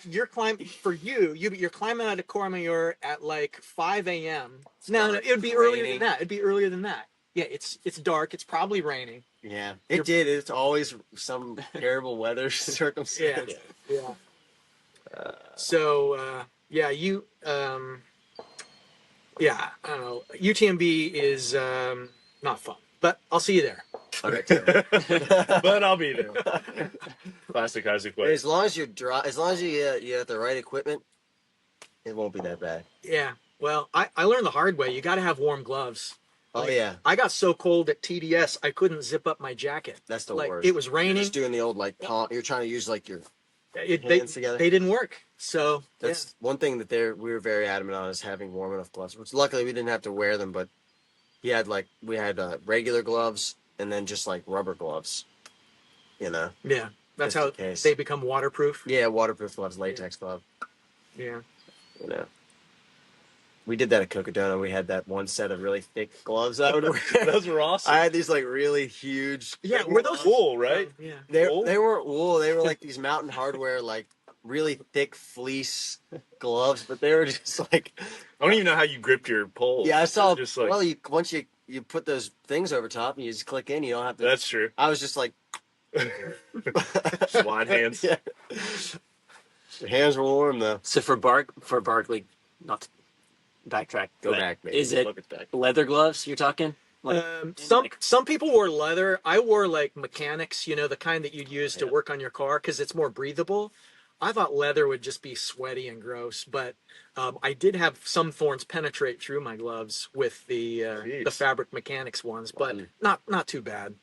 you're climbing for you're climbing out of Courmayeur at like 5 a.m. No, it would be earlier than that. It'd be earlier than that. Yeah, it's dark. It's probably raining. Yeah, it did. It's always some terrible weather circumstance. Yeah. So yeah, yeah, I don't know. UTMB is not fun, but I'll see you there. Okay. But I'll be there. Classic Isaac way. As long as you're dry, as long as you have the right equipment, it won't be that bad. Yeah. Well, I learned the hard way. You got to have warm gloves. Oh yeah, I got so cold at TDS, I couldn't zip up my jacket. that's the like, worst. It was You're raining. just doing the old like palm. You're trying to use like your They hands together. didn't work. So That's one thing that we were very adamant on, is having warm enough gloves. Which luckily we didn't have to wear them, but we had regular gloves and then just like rubber gloves. You know. yeah, that's Just how in case. they become waterproof. Yeah, waterproof gloves, latex glove. Yeah. You know. We did that at Cocodona. We had that one set of really thick gloves I would wear. Those were awesome. I had these like really huge. Yeah, were those wool, right? Yeah. They Wool? they weren't wool. They were like these Mountain Hardwear, like really thick fleece gloves, but they were just like. I don't even know how you gripped your pole. Yeah, I saw. Just like, Well, once you put those things over top and you just click in, you don't have to. that's true. I was just like. Swan hands. Yeah. Your hands were warm though. So for Barkley, not to backtrack. Go but back, maybe. Is it Look at that. leather gloves you're talking? Like, Some people wore leather. I wore like mechanics, the kind that you'd use to work on your car because it's more breathable. I thought leather would just be sweaty and gross, but I did have some thorns penetrate through my gloves with the fabric mechanics ones, but not too bad.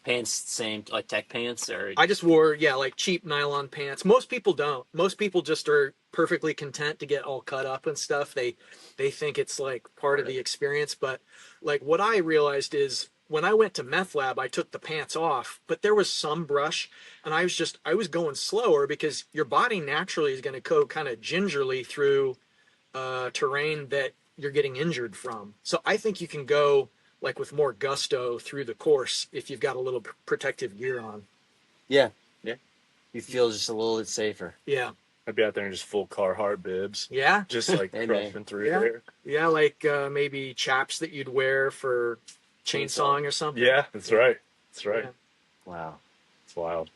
pants, same like tech pants, or I just wore like cheap nylon pants. Most people don't. Most people just are perfectly content to get all cut up and stuff. They think it's like part of the experience. But like what I realized is when I went to meth lab, I took the pants off, but there was some brush, and I was going slower because your body naturally is going to go kind of gingerly through terrain that you're getting injured from. So I think you can go like with more gusto through the course if you've got a little protective gear on. Yeah. You feel just a little bit safer. Yeah. I'd be out there in just full Carhartt bibs. Yeah. Just like Hey, crushing through Yeah. there. Yeah, like maybe chaps that you'd wear for chainsawing or something. Yeah, that's right. That's right. Yeah. Wow. It's wild.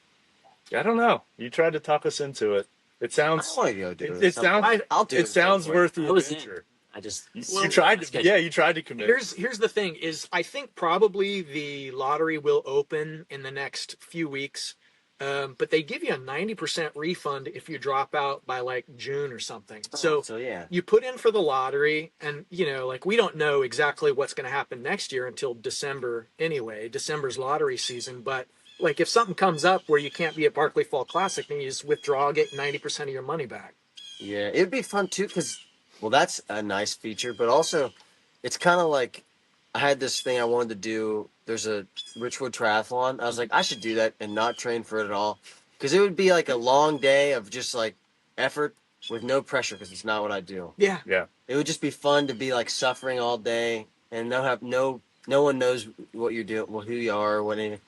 I don't know. You tried to talk us into it. It I sounds. want to go do it. It sounds. I'll do it. It sounds worth the I was in. adventure. I just You tried to. Yeah, you tried to commit. Here's the thing is I think probably the lottery will open in the next few weeks. But they give you a 90% refund if you drop out by like June or something. So yeah. you put in for the lottery, and like we don't know exactly what's going to happen next year until December anyway. December's lottery season. But like if something comes up where you can't be at Barkley Fall Classic, then you just withdraw, get 90% of your money back. Yeah, it'd be fun too because, well, that's a nice feature, but also it's kind of like I had this thing I wanted to do. There's a Richwood Triathlon. I was like, I should do that and not train for it at all because it would be like a long day of just like effort with no pressure because it's not what I do. Yeah. Yeah. It would just be fun to be like suffering all day and no one knows what you're doing, who you are, what anything.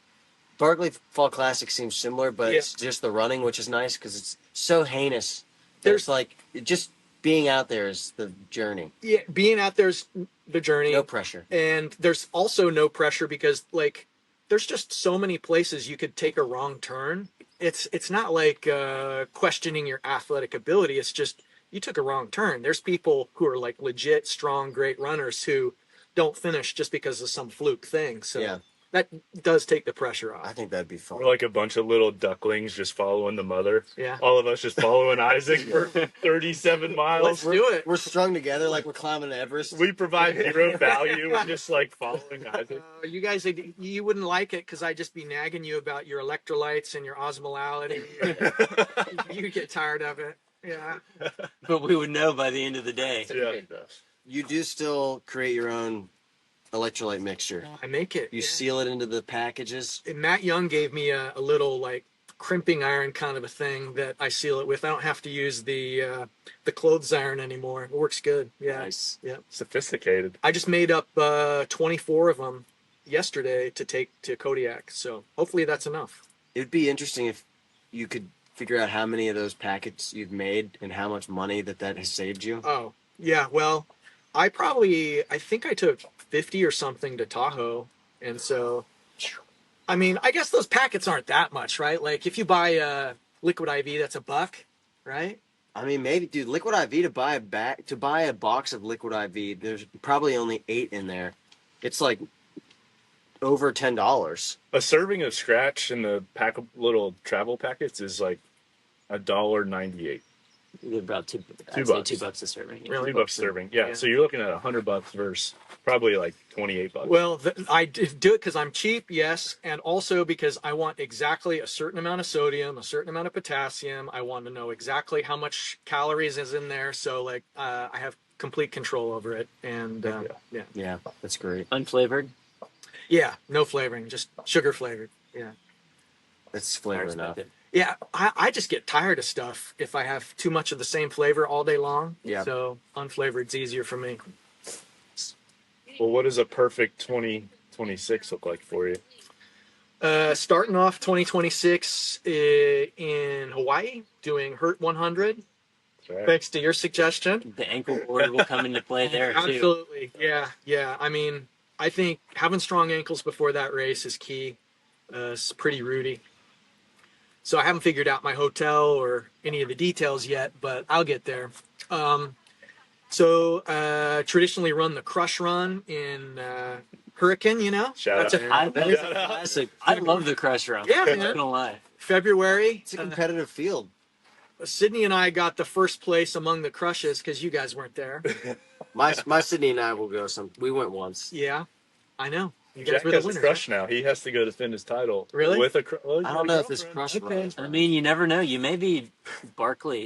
Barkley Fall Classic seems similar, but it's just the running, which is nice because it's so heinous. There's like just being out there is the journey. Yeah, being out there's the journey. No pressure. And there's also no pressure because like there's just so many places you could take a wrong turn. It's not like questioning your athletic ability. It's just you took a wrong turn. There's people who are like legit strong, great runners who don't finish just because of some fluke thing. So that does take the pressure off. I think that'd be fun. We're like a bunch of little ducklings just following the mother. Yeah. All of us just following Isaac for 37 miles. Let's do it. We're strung together like we're climbing Everest. We provide zero value. We're just like following Isaac. You guys, you wouldn't like it because I'd just be nagging you about your electrolytes and your osmolality. You get tired of it. Yeah. but we would know by the end of the day. Yeah. You do still create your own electrolyte mixture. I make it. You seal it into the packages. And Matt Young gave me a little like crimping iron kind of a thing that I seal it with. I don't have to use the clothes iron anymore. It works good. Yeah. Nice. Yeah. Sophisticated. I just made up 24 of them. yesterday to take to Kodiak. So hopefully that's enough. It'd be interesting if you could figure out how many of those packets you've made and how much money that has saved you. Oh, yeah. Well, I think I took 50 or something to Tahoe. And so, I mean, I guess those packets aren't that much, right? Like if you buy a liquid IV, that's $1, right? I mean, maybe, dude, liquid IV to buy a box of liquid IV, there's probably only 8 in there. It's like over $10. A serving of scratch in the little travel packets is like $1.98. About $2. $2. $2 a serving. Yeah. Really? $2 serving. Yeah. So you're looking at $100 versus probably like $28. Well, I do it because I'm cheap, yes, and also because I want exactly a certain amount of sodium, a certain amount of potassium. I want to know exactly how much calories is in there, so like I have complete control over it. And Yeah, that's great. Unflavored. yeah, no flavoring, just sugar flavored. Yeah, That's flavor enough. yeah. I just get tired of stuff if I have too much of the same flavor all day long. Yeah. So unflavored's easier for me. Well, what does a perfect 2026 look like for you? Starting off 2026 in Hawaii, doing Hurt 100. Right. Thanks to your suggestion. The ankle board will come into play there too. Absolutely. Yeah. I mean, I think having strong ankles before that race is key. It's pretty rooty. So I haven't figured out my hotel or any of the details yet, but I'll get there. Traditionally run the Crush Run in Hurricane, you know? Shout out. That is a classic. I love the Crush Run. Yeah, I'm man. not gonna lie. February. It's a competitive field. Sydney and I got the first place among the crushes because you guys weren't there. My Sydney and I will go we went once. Yeah, I know. You guys Jack were the has a winners. crush now. He has to go defend his title. Really? With a crush. Well, I don't know if this crush runs. I mean, you never know. You may be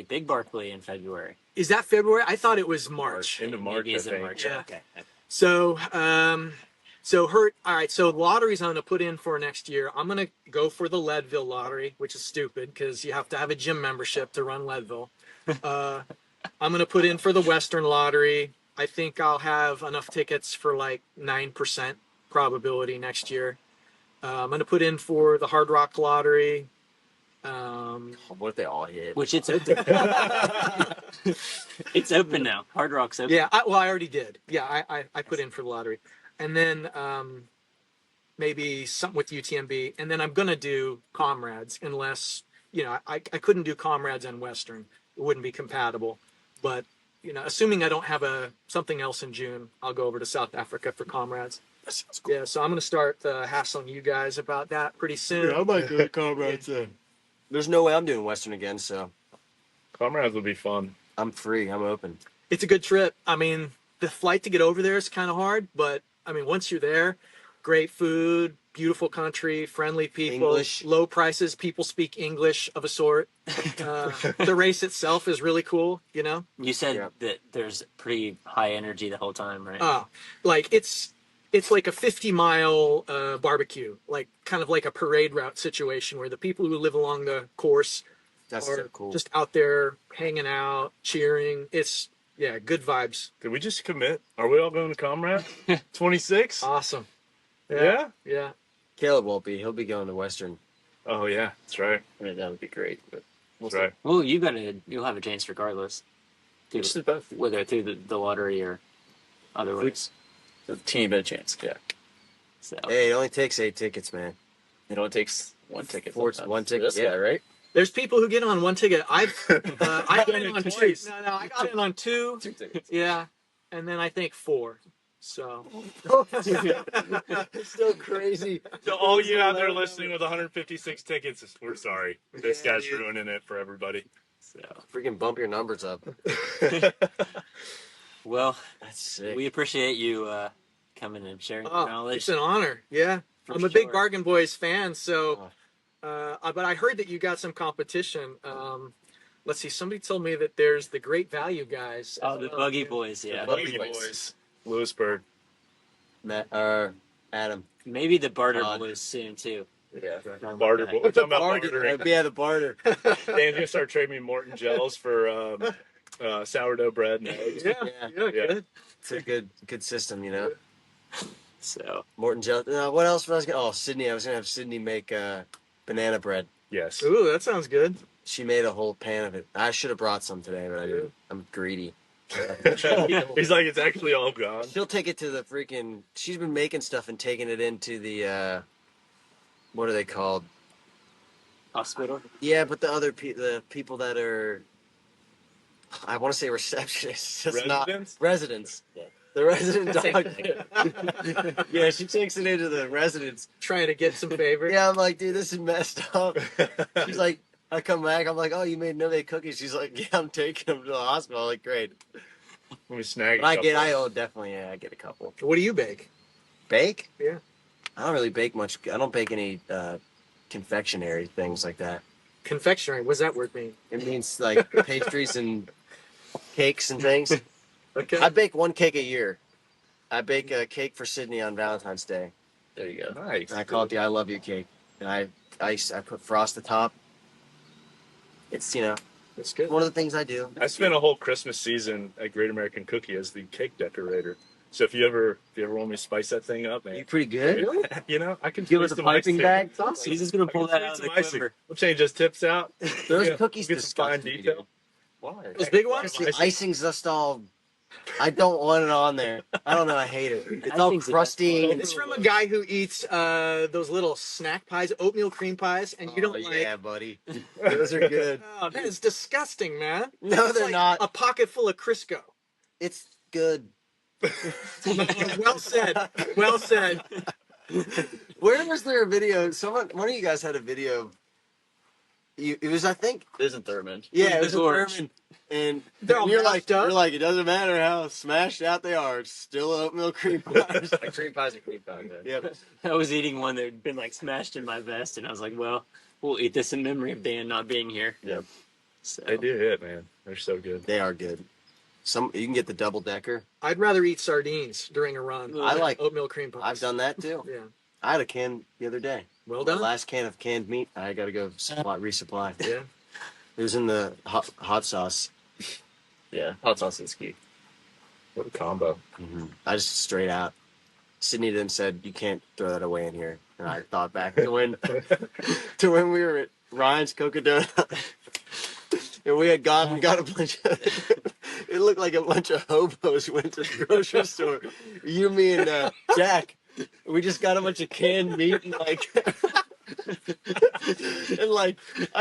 Big Barkley in February. Is that February? I thought it was March. Into March, Maybe I is it think. March? Yeah. Okay. So, Hurt. All right. So lotteries I'm going to put in for next year. I'm going to go for the Leadville lottery, which is stupid because you have to have a gym membership to run Leadville. I'm going to put in for the Western lottery. I think I'll have enough tickets for like 9% probability next year. I'm going to put in for the Hard Rock lottery. What if they all hit? Which it's open. It's open now. Hard Rock's open. Yeah. I already did. Yeah. I put in for the lottery. And then maybe something with UTMB. And then I'm going to do Comrades unless, I couldn't do Comrades and Western. It wouldn't be compatible. But, assuming I don't have something else in June, I'll go over to South Africa for Comrades. That sounds cool. Yeah, so I'm going to start hassling you guys about that pretty soon. Yeah, I might go to Comrades then. There's no way I'm doing Western again, so Comrades would be fun. I'm free. I'm open. It's a good trip. I mean, the flight to get over there is kind of hard, but, I mean, once you're there, great food, beautiful country, friendly people, English. low prices. People speak English of a sort. The race itself is really cool, You said Yeah. that there's pretty high energy the whole time, right? Like it's like a 50-mile barbecue, like kind of like a parade route situation where the people who live along the course That's are so cool. just out there hanging out, cheering. It's good vibes. Did we just commit? Are we all going to Comrade? 26? Awesome. Yeah? Yeah. Caleb won't be. He'll be going to Western. Oh, yeah. That's right. I mean, that would be great. But That's right. Well, you'll have a chance regardless. just did both. Whether through the lottery or otherwise. The team had a chance. Yeah. So Hey, it only takes 8 tickets, man. It only takes one ticket. Four- sometimes. one For ticket, This yeah. guy, right? There's people who get on one ticket. I've got in on two. twice. No, I got in on 2. 2 tickets. Yeah, and then I think 4. So It's so crazy. So all you out there listening with 156 tickets, we're sorry. This guy's ruining it for everybody. so Freaking bump your numbers up. well, That's sick. we appreciate you coming and sharing your knowledge. it's an honor. Yeah, For I'm a big sure. Bargain Boys fan. So, but I heard that you got some competition. Let's see. Somebody told me that there's the Great Value guys. Oh, the Buggy Boys, yeah. Buggy Boys. Lewisburg. Matt, Adam. Maybe the Barter God. Boys soon too. Yeah. Barter Boys. We're talking about bartering. Yeah, the barter. Dan's going to start trading me Morton gels for sourdough bread and eggs. Yeah, Yeah. yeah, Yeah. good. It's a good system, So Morton jelly. What else was I gonna? Oh, Sydney. I was gonna have Sydney make banana bread. Yes. Ooh, that sounds good. She made a whole pan of it. I should have brought some today, but I didn't. I'm greedy. He's like, it's actually all gone. She'll take it to the freaking. She's been making stuff and taking it into the. What are they called? hospital. Yeah, but the other the people that are. I want to say receptionists. It's not Residents? residents. Yeah. The resident Same doctor. Yeah, she takes it into the residents. Trying to get some favor. Yeah, I'm like, dude, this is messed up. She's like, I come back, I'm like, oh, you made no-bake cookies. She's like, yeah, I'm taking them to the hospital. I'm like, great. Let me snag. But I get a couple. What do you bake? Bake? Yeah. I don't really bake much. I don't bake any confectionery things like that. Confectionery. What does that word mean? It means like pastries and cakes and things. Okay. I bake one cake a year. I bake a cake for Sydney on Valentine's Day. There you go. Nice. And I call it the I love you cake. And I put frost atop. It's, That's good. one of the things I do. I spent a whole Christmas season at Great American Cookie as the cake decorator. So if you ever want me to spice that thing up, man, You pretty good? I can Give squeeze us a some piping icing. bag. He's just gonna pull I can that out of squeeze the some icing. quiver. We'll change those tips out. Those Yeah, cookies we'll get some fine disgust me, detail. dude. Why? Those big ones? The icing's just all. I don't want it on there. I don't know. I hate it. It's all Icing's the best crusty. part. and It's from a guy who eats those little snack pies, oatmeal cream pies, and you don't like. Yeah, buddy. Those are good. Oh, that is disgusting, man. No, It's they're like not. a pocket full of Crisco. It's good. Well said. Well said. Where was there a video? One of you guys had a video. Of it was, I think. It isn't Thurman. Yeah, it was a Gorge. Thurman. And They're all you're like, mashed up. you're like, it doesn't matter how smashed out they are. It's still oatmeal cream pies. Like cream pies are cream pies. Yep. I was eating one that had been like smashed in my vest, and I was like, "Well, we'll eat this in memory of Dan not being here." Yep. So They do hit, man. They're so good. They are good. You can get the double decker. I'd rather eat sardines during a run. I like- oatmeal cream pies. I've done that too. Yeah. I had a can the other day. Well The done. last can of canned meat. I got to go resupply. Yeah. It was in the hot sauce. Yeah, hot sauce is key. What a combo. I just straight out. Sydney then said, "You can't throw that away in here." And I thought back to when we were at Ryan's Cocodona, and we had got a bunch of. It looked like a bunch of hobos went to the grocery store. You, me, and Jack. We just got a bunch of canned meat and I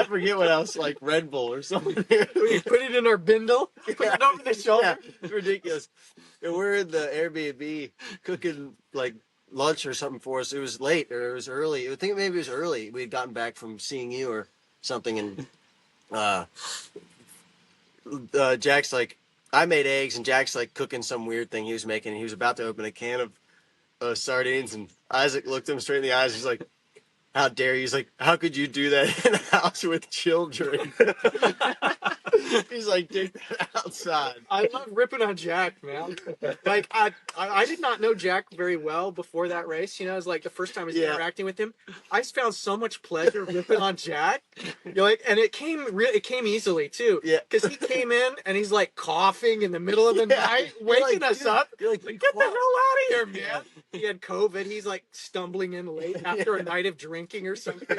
forget what else, like Red Bull or something. We put it in our bindle. Put it over the shoulder. Yeah, it's ridiculous. And we're in the Airbnb cooking like lunch or something for us. It was late or it was early. I think maybe it was early. We had gotten back from seeing you or something, and Jack's like, I made eggs, and Jack's like cooking some weird thing he was making. And he was about to open a can of sardines, and Isaac looked him straight in the eyes. He's like, "How dare you?" He's like, "How could you do that in a house with children?" He's like, "Take that outside." I love ripping on Jack, man. Like I did not know Jack very well before that race. It was like the first time I was Yeah. interacting with him. I just found so much pleasure ripping on Jack. And it came easily too. Yeah. Because he came in and he's like coughing in the middle of the night, waking us up. You're like, Get the hell out of here, man. He had COVID. He's like stumbling in late after a night of drinking or something.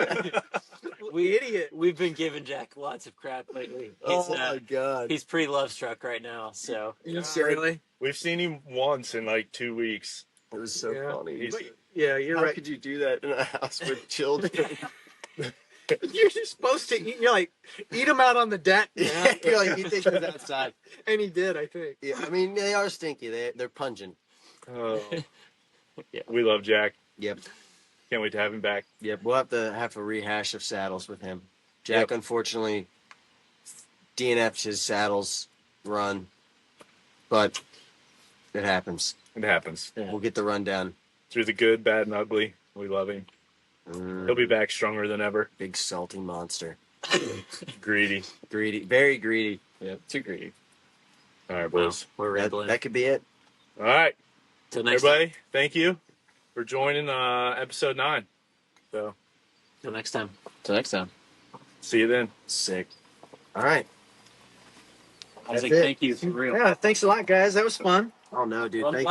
Idiot. we've been giving Jack lots of crap lately. Oh my god. He's pretty love struck right now. So Really? We've seen him once in like 2 weeks. It was so Yeah. funny. He's- Yeah, you're How right. could you do that in a house with children? You're just supposed to eat. You're like, eat them out on the deck, man. You're like, you think it's outside. And he did, I think. Yeah, I mean, they are stinky. They're pungent. Oh. Yeah. We love Jack. Yep. Can't wait to have him back. Yep. We'll have a rehash of saddles with him. Jack, Yep. unfortunately, DNF'd his saddles run, but it happens. It happens. We'll get the rundown. Through the good, bad, and ugly, we love him. He'll be back stronger than ever. Big salty monster. Greedy. Greedy. Very greedy. Yeah, too greedy. All right, boys. we're That, rambling. that could be it. All right, Till next time. everybody. Thank you for joining episode 9. So, Till next time. Till next time. see you then. Sick. All right. Isaac, it. thank you for real. Yeah, thanks a lot, guys. That was fun. Oh, no, dude. Well, Thank I- you.